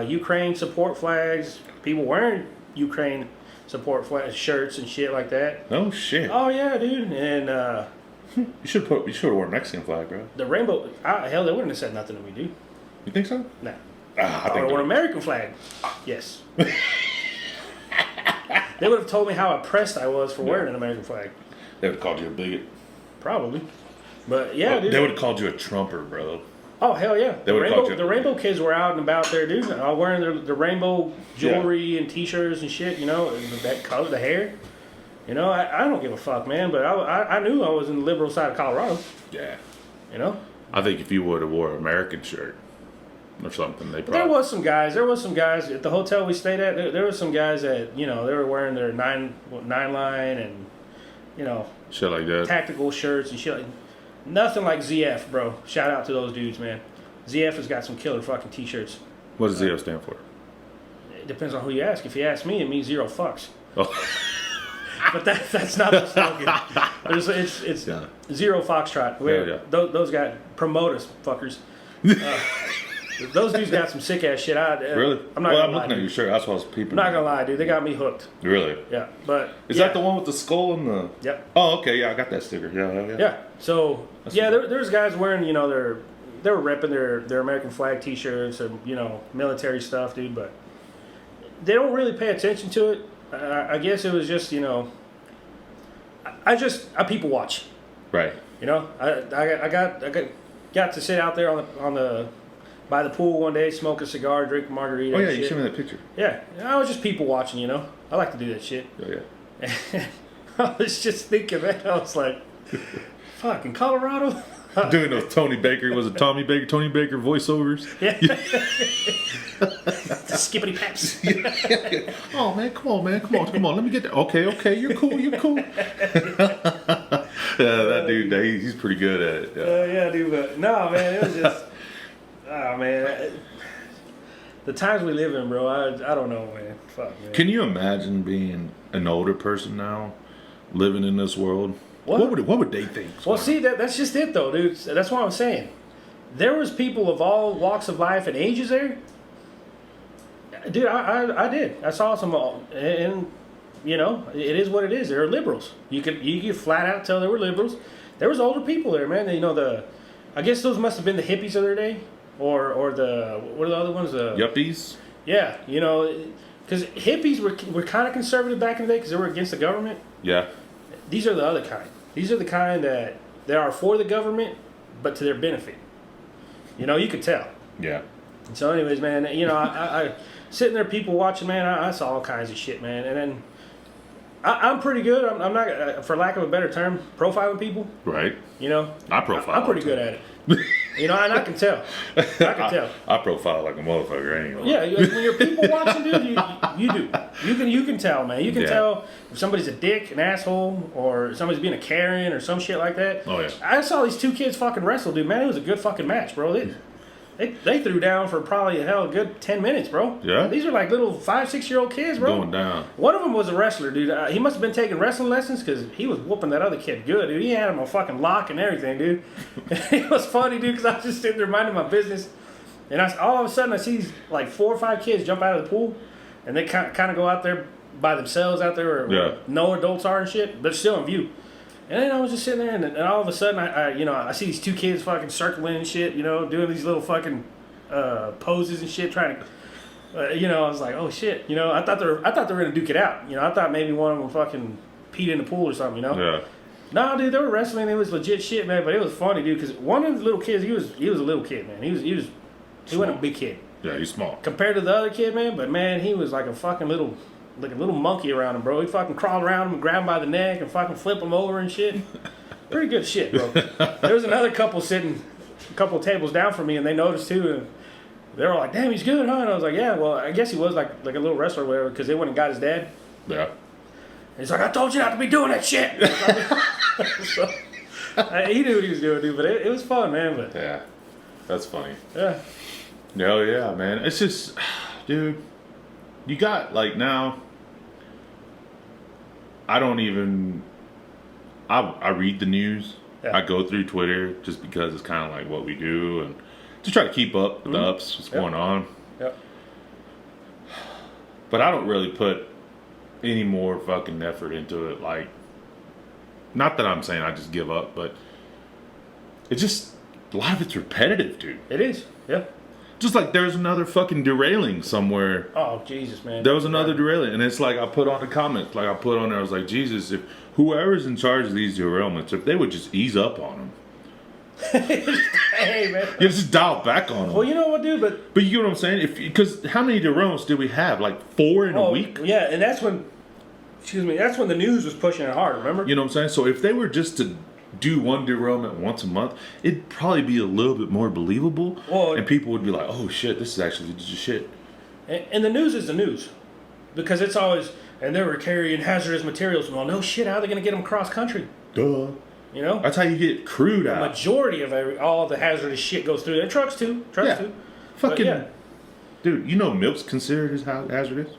Ukraine support flags. People wearing Ukraine support flag shirts and shit like that. No shit. Oh yeah, dude. And You should have worn Mexican flag, bro. the rainbow. Hell, they wouldn't have said nothing to me, dude. You think so? Nah. I I think want an American flag. Yes. They would have told me how oppressed I was for wearing an American flag. they would have called you a bigot. Probably. But yeah, dude. They would have called you a Trumper, bro. Oh hell yeah! They would've called you- The rainbow kids were out and about there, dude. Wearing the rainbow jewelry and T-shirts and shit. You know, and that color, the hair. You know, I don't give a fuck, man. But I knew I was in the liberal side of Colorado. Yeah. You know. I think if you would have wore an American shirt or something, they probably. There was some guys at the hotel we stayed at. There was some guys that they were wearing their nine line and shit like that. tactical shirts and shit. Like, nothing like ZF, bro. Shout out to those dudes, man. ZF has got some killer fucking T-shirts. What does ZF stand for? It depends on who you ask. If you ask me, it means zero fucks. Oh. But that's not the slogan. It's zero foxtrot. Yeah. Those guys promote us, fuckers. Those dudes got some sick ass shit. Really? I'm not gonna lie, looking at your shirt. That's what I was peeping. I'm not gonna lie, dude. They got me hooked. Really? Yeah, but Is that the one with the skull and the? Yep. Oh, okay. Yeah, I got that sticker. Yeah. Yeah. So there's guys wearing they were repping their American flag T-shirts and military stuff, dude. But they don't really pay attention to it. I guess it was just I people watch. Right. I got to sit out there on the by the pool one day, smoke a cigar, drink a margarita. Oh yeah, and you shit. showed me that picture. Yeah, I was just people watching. I like to do that shit. Yeah. I was just thinking, man. I was like, fucking Colorado. Doing those Tony Baker Tony Baker voiceovers. Yeah. Skippity paps. Oh man, come on. Let me get that. Okay, you're cool. Yeah, that dude, he's pretty good at it. Yeah, dude. But no, man, it was just, oh man, the times we live in, bro. I don't know, man. Fuck, man. Can you imagine being an older person now, living in this world? What would they think? Well, see, that's just it, though, dude. That's what I'm saying. There was people of all walks of life and ages there. Dude, I did. I saw some, and it is what it is. They're liberals. You could flat out tell they were liberals. There was older people there, man. I guess those must have been the hippies of their day, or what are the other ones? Yuppies. Yeah, because hippies were kind of conservative back in the day because they were against the government. Yeah. These are the other kind. These are the kind that they are for the government, but to their benefit. You could tell. Yeah. So, anyways, man, I sitting there, people watching, man. I saw all kinds of shit, man. And then I'm pretty good. I'm not, for lack of a better term, profiling people. Right. I profile. I'm pretty good at it. And I can tell. I profile like a motherfucker anyway. Yeah, when you're people watching, dude, you do. You can tell, man. You can tell if somebody's a dick, an asshole, or somebody's being a Karen or some shit like that. Oh yeah. I saw these two kids fucking wrestle, dude. Man, it was a good fucking match, bro. They threw down for probably a good 10 minutes, bro. Yeah. These are like little 5-6-year-old kids, bro. Going down. One of them was a wrestler, dude. He must have been taking wrestling lessons because he was whooping that other kid good, dude. He had him on fucking lock and everything, dude. It was funny, dude, because I was just sitting there minding my business. And all of a sudden, I see these like 4 or 5 kids jump out of the pool. And they kind of go out there by themselves out there where no adults are and shit. But still in view. And then I was just sitting there, and all of a sudden, I see these 2 kids fucking circling and shit, doing these little fucking poses and shit, trying to, I was like, oh shit, I thought they were gonna duke it out. I thought maybe one of them fucking peed in the pool or something, Yeah. No, dude, they were wrestling. It was legit shit, man. But it was funny, dude, because one of the little kids, he was a little kid, man. He wasn't a big kid. Yeah, he's small compared to the other kid, man. But man, he was like a fucking little monkey around him, bro. He fucking crawled around him and grabbed him by the neck and fucking flip him over and shit. Pretty good shit, bro. There was another couple sitting a couple of tables down from me, and they noticed too. And they were like, "Damn, he's good, huh?" And I was like, "Yeah, well, I guess he was like a little wrestler or whatever, because they went and got his dad." Yeah. And he's like, "I told you not to be doing that shit." So, he knew what he was doing, dude. But it was fun, man. But yeah, that's funny. Yeah. No, yeah, man. It's just, dude. You got like now. I don't even. I read the news. Yeah. I go through Twitter just because it's kind of like what we do and just try to keep up with the ups, what's going on. Yep. But I don't really put any more fucking effort into it. Like, not that I'm saying I just give up, but it just, a lot of it's repetitive, dude. It is, yeah. Just like there's another fucking derailing somewhere. Oh, Jesus, man. There was another derailing. And it's like I put on the comments, like I put on there, I was like, Jesus, if whoever's in charge of these derailments, if they would just ease up on them. Hey, man. You just dial back on them. Well, you know what, dude? But you get what I'm saying? Because how many derailments did we have? Like 4 in a week? Yeah, and that's when, that's when the news was pushing it hard, remember? You know what I'm saying? So if they were just to do one derailment once a month, it'd probably be a little bit more believable. Well, and people would be like, oh shit, this is actually just shit. And the news is the news. Because it's always, and they were carrying hazardous materials. Well, no shit, how are they going to get them cross country? Duh. You know? That's how you get crude out. The majority of all the hazardous shit goes through there. Trucks too. Fucking, but yeah. Dude, you know milk's considered as hazardous?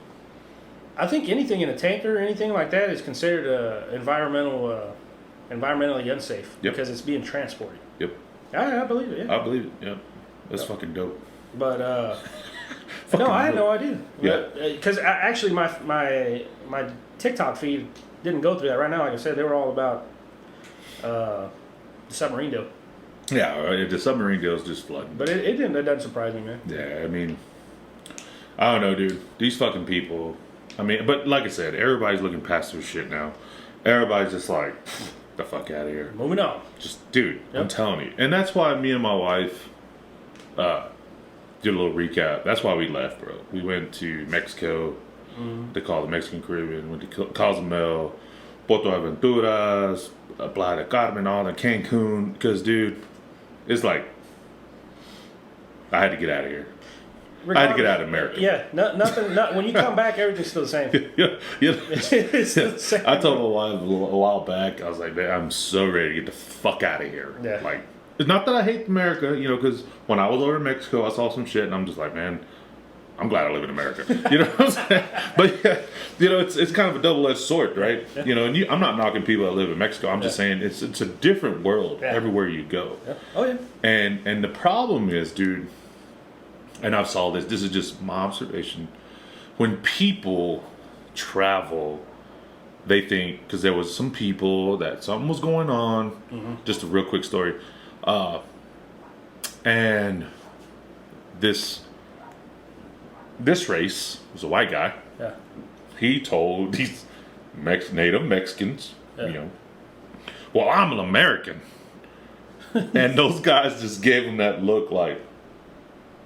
I think anything in a tanker or anything like that is considered environmentally unsafe. Yep. Because it's being transported. Yep. I believe it, yeah. I believe it, yeah. That's fucking dope. But, no, I had no idea. Yeah. Because actually my TikTok feed didn't go through that. Right now, like I said, they were all about the submarine deal. Yeah, the submarine deal is just flooding. But it doesn't surprise me, man. Yeah, I mean, I don't know, dude. These fucking people. I mean, but like I said, everybody's looking past their shit now. Everybody's just like, the fuck out of here. Moving on. Just, dude, I'm telling you. And that's why me and my wife did a little recap. That's why we left, bro. We went to Mexico. Mm-hmm. They call it the Mexican Caribbean. Went to Cozumel, Puerto Aventuras, Playa del Carmen, all in Cancun. Because, dude, it's like, I had to get out of here. I had to get out of America. Yeah, nothing. When you come back, everything's still the same. yeah. It's still the same. I told my wife a while back, I was like, man, I'm so ready to get the fuck out of here. Yeah. Like, it's not that I hate America, you know, because when I was over in Mexico, I saw some shit, and I'm just like, man, I'm glad I live in America. You know what I'm saying? But yeah, you know, it's kind of a double-edged sword, right? Yeah. You know, and I'm not knocking people that live in Mexico. I'm just saying it's a different world everywhere you go. Yeah. Oh yeah. And the problem is, dude. And I've saw this. This is just my observation. When people travel, they think, because there was some people that something was going on. Mm-hmm. Just a real quick story. And this race was a white guy. Yeah. He told these Native Mexicans, you know, well, I'm an American. And those guys just gave him that look like,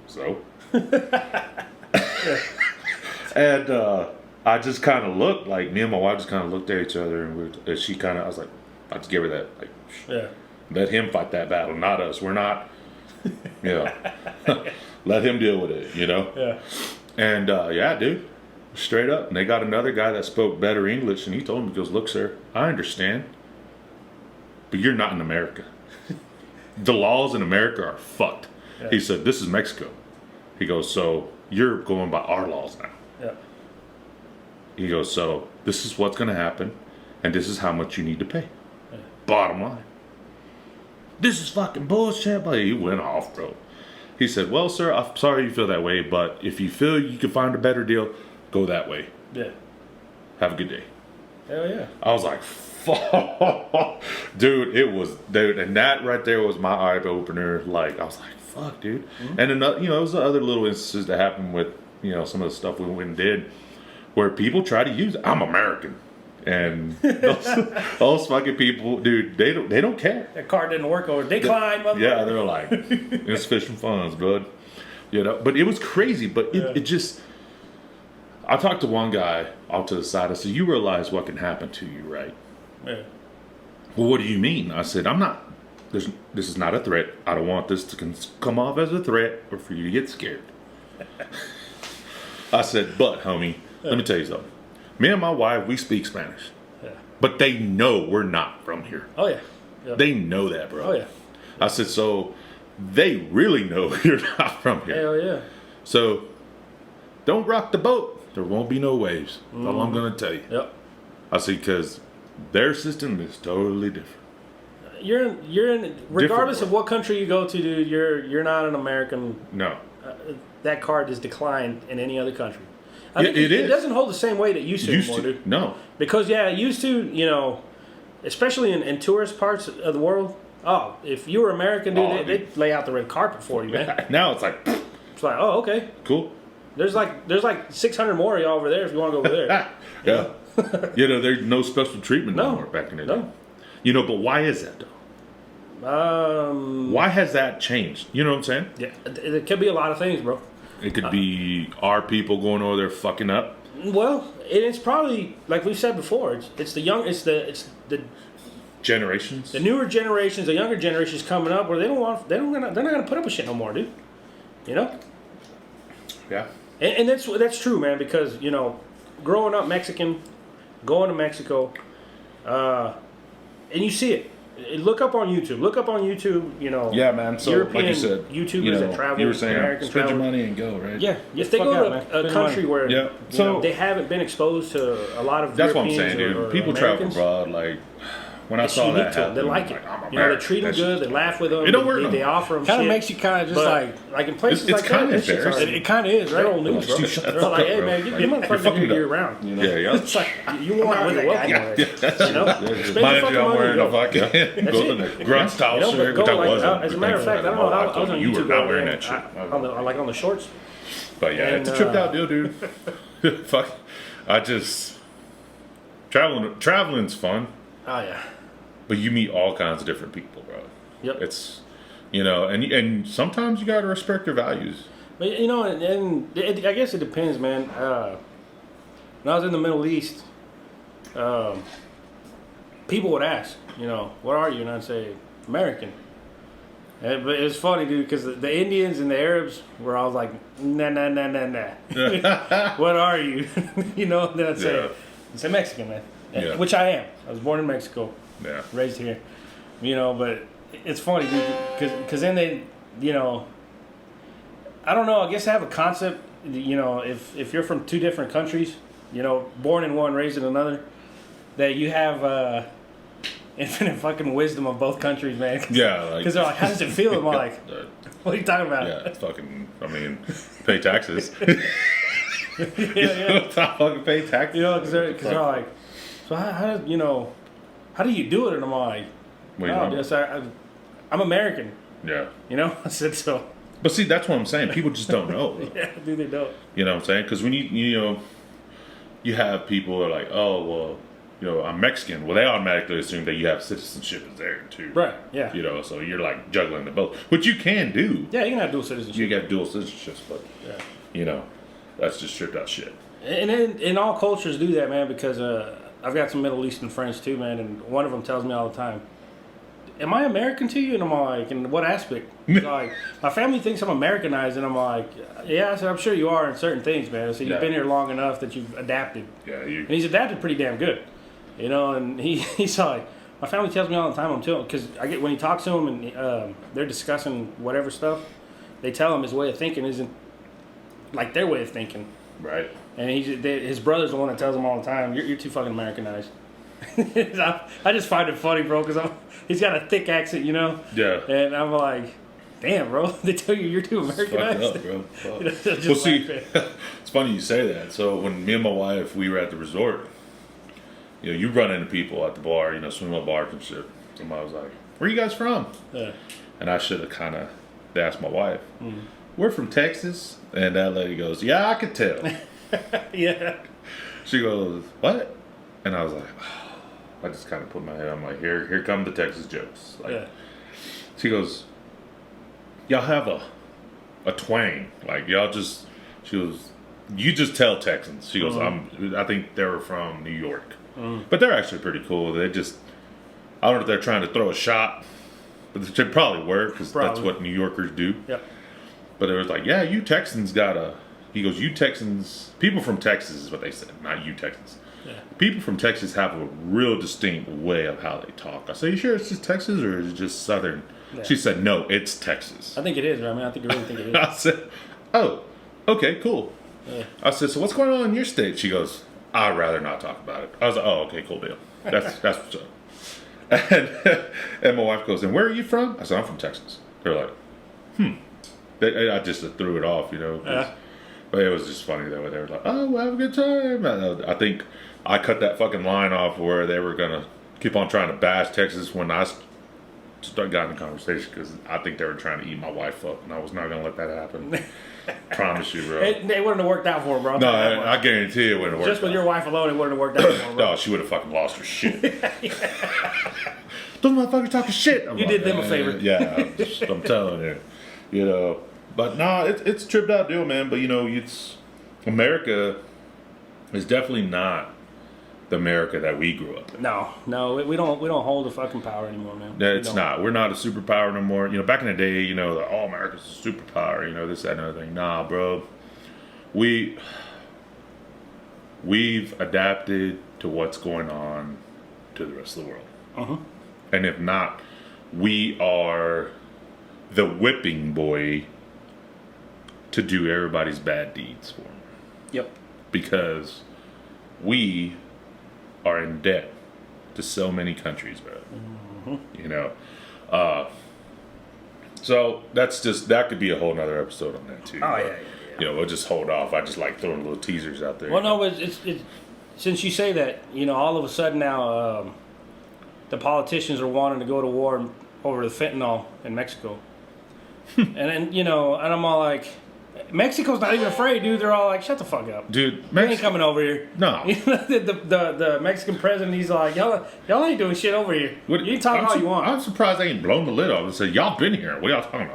so? And I just kind of looked, like, me and my wife just kind of looked at each other, and she kind of, I was like, I just gave her that, like, let him fight that battle, not us. We're not, you know, let him deal with it, you know? Yeah. And, yeah, dude, straight up. And they got another guy that spoke better English, and he told him, he goes, look, sir, I understand, but you're not in America. The laws in America are fucked. Yeah. He said, this is Mexico. He goes, so you're going by our laws now. Yeah. He goes, so this is what's going to happen, and this is how much you need to pay. Yeah. Bottom line. This is fucking bullshit. But he went off, bro. He said, well, sir, I'm sorry you feel that way, but if you feel you can find a better deal, go that way. Yeah. Have a good day. Hell yeah. I was like, fuck. Dude, and that right there was my eye opener. Like, I was like, fuck, dude. Mm-hmm. And another, you know, there was other little instances that happened with, you know, some of the stuff we went and did where people try to use it. I'm American. And those fucking people, dude, they don't care. That card didn't work over. Decline, motherfucker. Yeah, they're like, insufficient funds, bud. You know, but it was crazy. But it just, I talked to one guy off to the side. I said, you realize what can happen to you, right? Yeah. Well, what do you mean? I said, this is not a threat. I don't want this to come off as a threat or for you to get scared. I said, but, homie, let me tell you something. Me and my wife, we speak Spanish. Yeah. But they know we're not from here. Oh, yeah. Yep. They know that, bro. Oh, yeah. I said, so they really know you're not from here. Hell yeah. So don't rock the boat. There won't be no waves. That's all I'm going to tell you. Yep. I said, because their system is totally different. You're in regardless of what country you go to, dude, you're not an American. No. That card is declined in any other country. I think it is. It doesn't hold the same weight it used to anymore, dude. No. Because it used to, especially in tourist parts of the world. Oh, if you were American, dude, they'd lay out the red carpet for you, man. Now it's like, It's like, oh, okay. cool. There's like 600 more of y'all over there if you want to go over there. Yeah. There's no special treatment anymore back in the day. No. But why is that though? Why has that changed? You know what I'm saying? Yeah, it could be a lot of things, bro. It could be our people going over there fucking up. Well, it's probably like we've said before. It's the Generations. the newer generations, the younger generations coming up, where they're not gonna put up with shit no more, dude. Yeah. And that's true, man. Because growing up Mexican, going to Mexico, and you see it. Look up on YouTube. Yeah, man. So, European like you said, YouTubers that travel. You were saying, Americans Spend your travel. money and go, right? Yeah, if they go to a country where they haven't been exposed to a lot of that's what I'm Europeans saying, dude. or People travel Americans, abroad, like when I it's saw unique that to them. happen, They like it. I'm They American. treat them That's good. They laugh with them. It don't work no They more. offer them Kind of shit. makes you kind of just But, like in places it's like kinda that, it's just embarrassing. like, it kind of is, they're right? old news, bro. Dude, shut the They're fuck like, up, hey bro. man, you Like, get you're motherfuckers fucking here up. around. Yeah. It's like you want with a welcome. Spend Mind your you, I'm fucking wearing money. a fucking golden grunt style But shirt, go which I like, wasn't. as a matter of fact, I don't know. I was on You were YouTube. not wearing that shit. On the shorts. But yeah, it's a And, tripped out deal, dude. Fuck. Traveling's fun, Oh yeah. but you meet all kinds of different people, bro. Yep. It's, and sometimes you gotta respect their values. But I guess it depends, man. When I was in the Middle East, people would ask, what are you? And I'd say, American. But it was funny, dude, because the Indians and the Arabs were all like, nah. What are you? And then I'd say Mexican, man. Yeah. Which I am. I was born in Mexico, Yeah. raised here. But it's funny, dude, because then they, I don't know, I guess I have a concept, if you're from two different countries, born in one, raised in another, that you have infinite fucking wisdom of both countries, man. Yeah. Because they're like, how does it feel? I'm like, what are you talking about? Yeah, it's fucking, pay taxes. Yeah. Fucking pay taxes. Because they're like, so how do you do it? And I'm like, What do you no, know? just, I'm American. Yeah. I said so. But see, that's what I'm saying. People just don't know. Yeah, dude, they don't. You know what I'm saying? Because when you have people that are like, oh, well, I'm Mexican. Well, they automatically assume that you have citizenship is there too. Right, yeah. So you're like juggling the both, which you can do. Yeah, you can have dual citizenship. You got dual citizenships, but that's just stripped out shit. And all cultures do that, man, because I've got some Middle Eastern friends too, man, and one of them tells me all the time, am I American to you? And I'm like, in what aspect? He's like, my family thinks I'm Americanized, and I'm like, yeah, I said, I'm sure you are in certain things, man. I said, you've been here long enough that you've adapted. Yeah, And he's adapted pretty damn good, and he's like, my family tells me all the time, I'm telling, because when he talks to them and they're discussing whatever stuff, they tell him his way of thinking isn't like their way of thinking. Right. And his brother's the one that tells him all the time, you're too fucking Americanized. I just find it funny, bro, because he's got a thick accent, Yeah. And I'm like, damn, bro, they tell you you're too Americanized. Fuck up, bro. Fuck. Well, see, it's funny you say that. So when me and my wife, we were at the resort, you run into people at the bar, swim up bars and shit. Somebody was like, where you guys from? Yeah. And I should have kind of asked my wife, we're from Texas. And that lady goes, yeah, I could tell. Yeah. She goes, what? And I was like, I just kind of put my head, I'm like, here come the Texas jokes. Like, Yeah. She goes, y'all have a twang. Like, she goes, you just tell Texans. She goes, I think they were from New York. But they're actually pretty cool. They just, I don't know if they're trying to throw a shot, but they probably were, because that's what New Yorkers do. Yep. But it was like, yeah, you Texans he goes, you Texans, people from Texas is what they said, not you Texans. Yeah. People from Texas have a real distinct way of how they talk. I said, you sure it's just Texas or is it just Southern? Yeah. She said, no, it's Texas. I think it is, right? I mean, I think you really think it is. I said, oh, okay, cool. Yeah. I said, so what's going on in your state? She goes, I'd rather not talk about it. I was like, oh, okay, cool deal. That's what's up. And my wife goes, and where are you from? I said, I'm from Texas. They're like, I just threw it off, 'cause But it was just funny though. They were like, "Oh, we'll have a good time." I think I cut that fucking line off where they were gonna keep on trying to bash Texas when I got in the conversation because I think they were trying to eat my wife up, and I was not gonna let that happen. Promise you, bro. It wouldn't have worked out for him, bro. No, I guarantee it wouldn't have worked. Just with your wife alone, it wouldn't have worked out for him, bro. No, she would have fucking lost her shit. Those motherfuckers talking shit. You did them a favor. Yeah, I'm telling you. You know, but nah, it's a tripped out deal, man. But you know, it's America is definitely not the America that we grew up in. No, we don't hold the fucking power anymore, man. It's not. We're not a superpower no more. You know, back in the day, you know, oh, America's a superpower. You know, this, that, and other thing. Nah, bro. We've adapted to what's going on to the rest of the world. Uh-huh. And if not, we are the whipping boy to do everybody's bad deeds for them. Yep. Because we are in debt to so many countries, bro. Mm-hmm. You know, so that could be a whole nother episode on that too. Oh but, yeah. You know, we'll just hold off. I just like throwing little teasers out there. Well, no, it's since you say that, you know, all of a sudden now, the politicians are wanting to go to war over the fentanyl in Mexico, and then and I'm all like, Mexico's not even afraid, dude. They're all like, shut the fuck up, dude. You ain't coming over here. No. the Mexican president, he's like, y'all ain't doing shit over here. You can talk all you want. I'm surprised they ain't blown the lid off and said, y'all been here. What y'all talking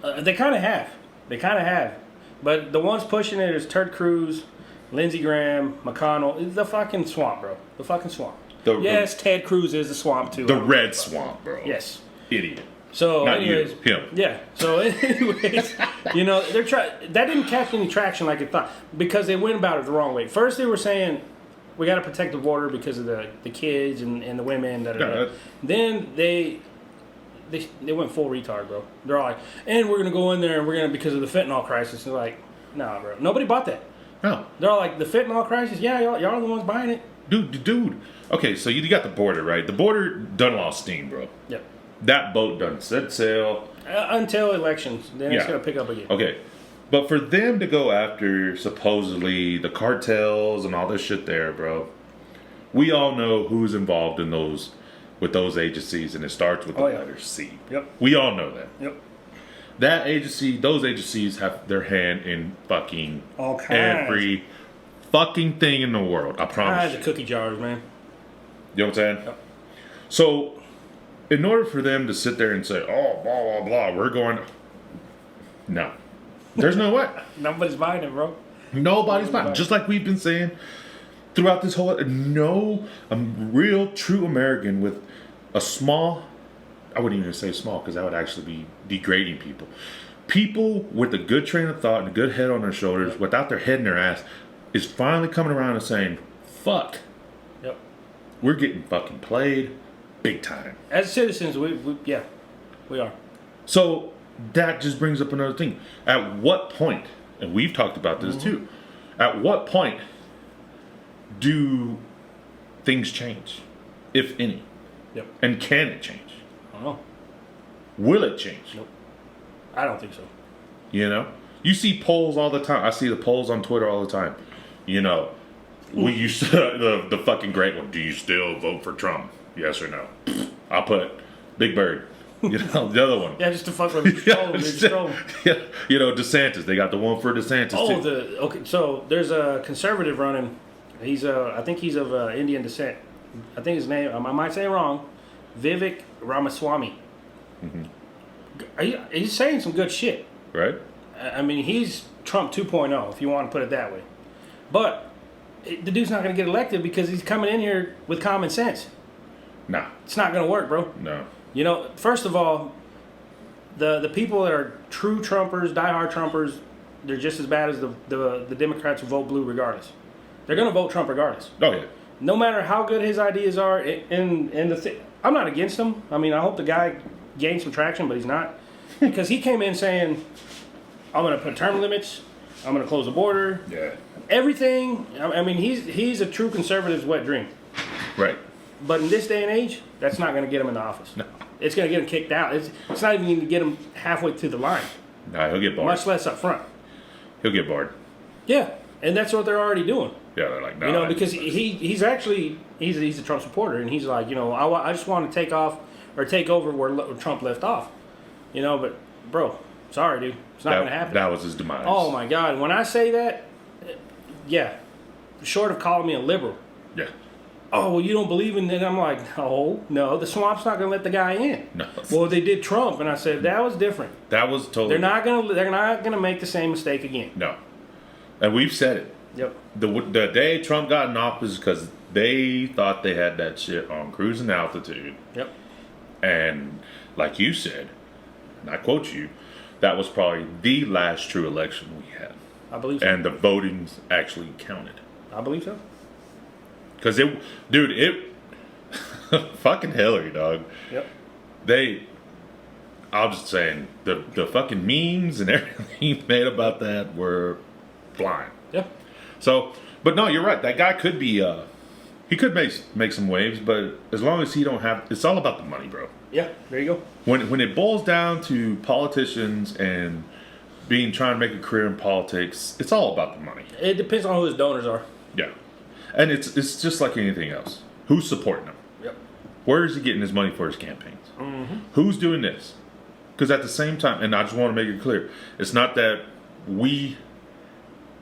about? They kind of have. But the ones pushing it is Ted Cruz, Lindsey Graham, McConnell. The fucking swamp, bro. The fucking swamp. Yes, Ted Cruz is the swamp too. The red swamp, bro. Yes. Idiot. So, not anyways, you, him. Yeah. So, anyways, they're that didn't catch any traction like it thought because they went about it the wrong way. First, they were saying we got to protect the border because of the kids and the women. Then they went full retard, bro. They're all like, and we're gonna go in there and we're gonna because of the fentanyl crisis. They're like, nah, bro. Nobody bought that. No. They're all like, the fentanyl crisis. Yeah, y'all are the ones buying it. Dude. Okay, so you got the border, right? The border done lost steam, bro. Yep. That boat done set sail. Until elections, then it's gonna pick up again. Okay, but for them to go after supposedly the cartels and all this shit there, bro, we all know who's involved in those with those agencies, and it starts with the letter C. Yep. We all know that. Yep. Those agencies have their hand in fucking all kinds. Every fucking thing in the world. I promise you. The cookie jars, man. You know what I'm saying? Yep. So, in order for them to sit there and say, "Oh, blah blah blah," we're going. No, there's no way. Nobody's buying it, bro. Nobody's buying it. Just like we've been saying throughout this whole. No, a real true American with a small. I wouldn't even say small because that would actually be degrading people. People with a good train of thought and a good head on their shoulders, without their head in their ass, is finally coming around and saying, "Fuck." Yep. We're getting fucking played big time. As citizens, we are. So that just brings up another thing. At what point, and we've talked about this too, at what point do things change, if any? Yep. And can it change? I don't know. Will it change? Nope. I don't think so. You know? You see polls all the time. I see the polls on Twitter all the time. You know, we used to, the fucking great one. Do you still vote for Trump? Yes or no? I'll put Big Bird. You know, the other one. Yeah, just to fuck with him. Yeah, you know, DeSantis. They got the one for DeSantis too. Okay. So there's a conservative running. He's I think he's of Indian descent. I think his name. I might say it wrong. Vivek Ramaswamy. Mm-hmm. He's saying some good shit. Right. I mean, he's Trump 2.0, if you want to put it that way. But the dude's not going to get elected because he's coming in here with common sense. Nah. It's not going to work, bro. No. You know, first of all, the people that are true Trumpers, diehard Trumpers, they're just as bad as the Democrats who vote blue regardless. They're going to vote Trump regardless. Oh, yeah. No matter how good his ideas are, I'm not against him. I mean, I hope the guy gains some traction, but he's not. Because he came in saying, I'm going to put term limits, I'm going to close the border. Yeah. Everything. I mean, he's a true conservative's wet dream. Right. But in this day and age, that's not going to get him in the office. No. It's going to get him kicked out. It's not even going to get him halfway to the line. Nah, he'll get barred. Much less up front. He'll get barred. Yeah, and that's what they're already doing. Yeah, they're like, no. You know, because he's a Trump supporter, and he's like, you know, I just want to take over where Trump left off. You know, but bro, sorry, dude, it's not going to happen. That was his demise. Oh my God, when I say that, yeah, short of calling me a liberal. Yeah. Oh, well, you don't believe in that? I'm like, no, the swamp's not going to let the guy in. No. Well, they did Trump, and I said that was different. That was totally. They're not gonna make the same mistake again. No, and we've said it. Yep. The day Trump got in office, because they thought they had that shit on cruising altitude. Yep. And like you said, and I quote you, that was probably the last true election we had. I believe so. And the votings actually counted. I believe so. Because fucking Hillary, dog. Yep. I'm just saying, the fucking memes and everything he made about that were flying. Yeah. So, but no, you're right. That guy could be, he could make some waves, but as long as he don't have, it's all about the money, bro. Yeah, there you go. When it boils down to politicians and trying to make a career in politics, it's all about the money. It depends on who his donors are. Yeah. And it's just like anything else. Who's supporting him? Yep. Where is he getting his money for his campaigns? Mm-hmm. Who's doing this? Because at the same time, and I just want to make it clear, it's not that we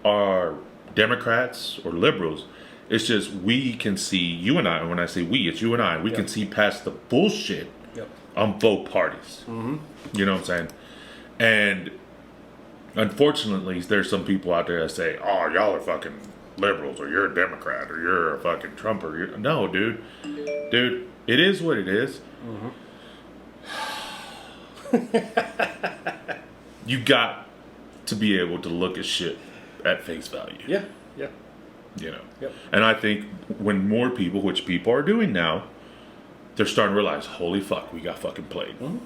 are Democrats or liberals. It's just we can see, you and I, and when I say we, it's you and I, we can see past the bullshit on both parties. Mm-hmm. You know what I'm saying? And unfortunately, there's some people out there that say, oh, y'all are fucking liberals, or you're a Democrat, or you're a fucking Trumper. No, dude. Dude, it is what it is. Mm-hmm. You got to be able to look at shit at face value. Yeah, yeah. You know? Yep. And I think when more people, which people are doing now, they're starting to realize, holy fuck, we got fucking played. Mm-hmm.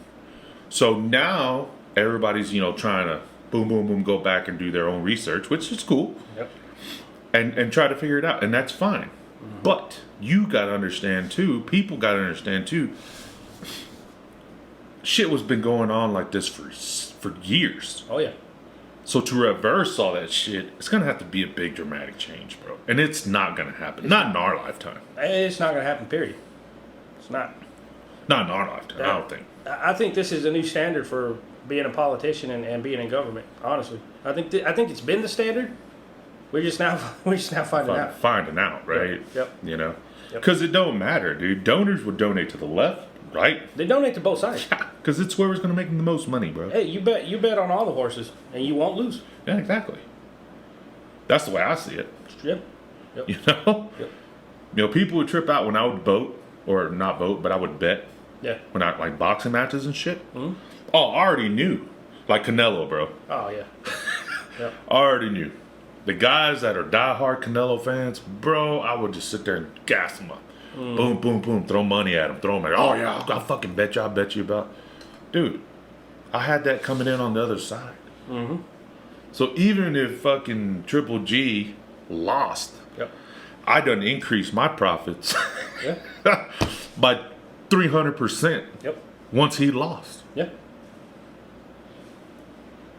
So now everybody's, trying to boom, boom, boom, go back and do their own research, which is cool. Yep. And try to figure it out. And that's fine. Mm-hmm. But you got to understand too, people got to understand too, shit was been going on like this for years. Oh, yeah. So to reverse all that shit, it's going to have to be a big dramatic change, bro. And it's not going to happen. Not in our lifetime. It's not going to happen, period. It's not. Not in our lifetime, I don't think. I think this is a new standard for being a politician and being in government, honestly. I think it's been the standard. We're just now finding out. Finding out, right? Yep. You know? Because it don't matter, dude. Donors would donate to the left, right? They donate to both sides. Because it's where it's going to make them the most money, bro. Hey, you bet on all the horses, and you won't lose. Yeah, exactly. That's the way I see it. Yep. You know? Yep. People would trip out when I would vote, or not vote, but I would bet. Yeah. When I, like, boxing matches and shit. Mm-hmm. Oh, I already knew. Like Canelo, bro. Oh, yeah. Yep. I already knew. The guys that are diehard Canelo fans, bro, I would just sit there and gas them up. Mm. Boom, boom, boom. Throw money at them. Throw them at, oh, yeah, I'll fucking bet you. I'll bet you about. Dude, I had that coming in on the other side. Mm-hmm. So even if fucking Triple G lost, I done increased my profits by 300%. Yep. Once he lost. Yeah.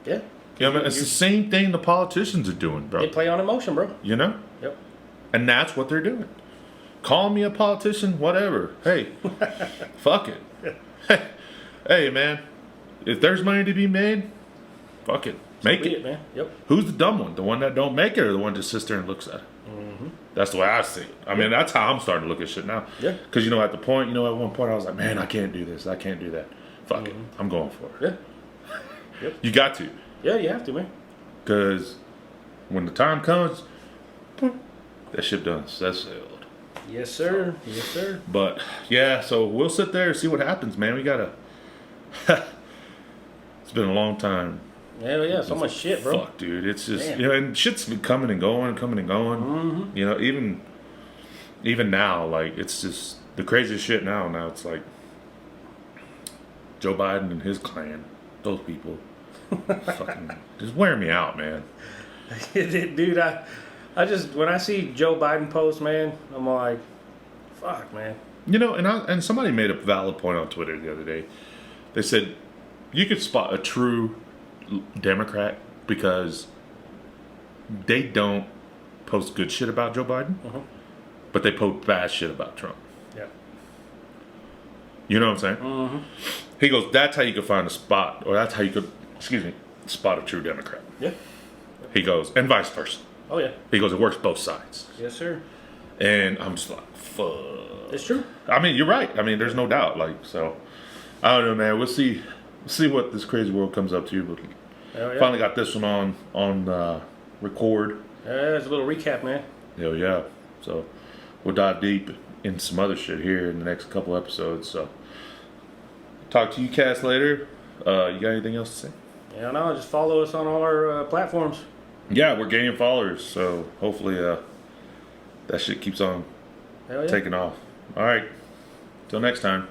Yeah. Yeah, man, it's the same thing the politicians are doing, bro. They play on emotion, bro. You know? Yep. And that's what they're doing. Call me a politician, whatever. Hey, fuck it. Hey, man, if there's money to be made, fuck it. Make it. Man. Yep. Who's the dumb one? The one that don't make it, or the one that just sits there and looks at it? Mm-hmm. That's the way I see it. I mean, that's how I'm starting to look at shit now. Yeah. Because, at the point, at one point I was like, man, I can't do this. I can't do that. Fuck it. I'm going for it. Yeah. Yep. You got to. Yeah, you have to, man. Because when the time comes, that ship done. That's sailed. Yes, sir. Yes, sir. But, yeah, so we'll sit there and see what happens, man. We got to... It's been a long time. Yeah, so much shit, bro. Fuck, dude. It's just, and shit's been coming and going, Mm-hmm. Even now, like, it's just the craziest shit now. Now it's like Joe Biden and his clan, those people, fucking just wear me out, man. Dude, I just, when I see Joe Biden post, man, I'm like, fuck, man. And somebody made a valid point on Twitter the other day. They said you could spot a true Democrat because they don't post good shit about Joe Biden, but they post bad shit about Trump. Yeah. You know what I'm saying? He goes, that's how you could find a spot, or that's how you could, spot a true Democrat. Yeah. He goes, and vice versa. Oh, yeah. He goes, it works both sides. Yes, sir. And I'm just like, fuck. It's true. I mean, you're right. I mean, there's no doubt. Like, so, I don't know, man. We'll see what this crazy world comes up to. But Hell yeah. finally got this one on record. It's a little recap, man. Hell yeah. So we'll dive deep into some other shit here in the next couple episodes. So talk to you cats later. You got anything else to say? Yeah, no, just follow us on all our platforms. Yeah, we're gaining followers. So hopefully that shit keeps on Hell yeah. taking off. All right. Till next time.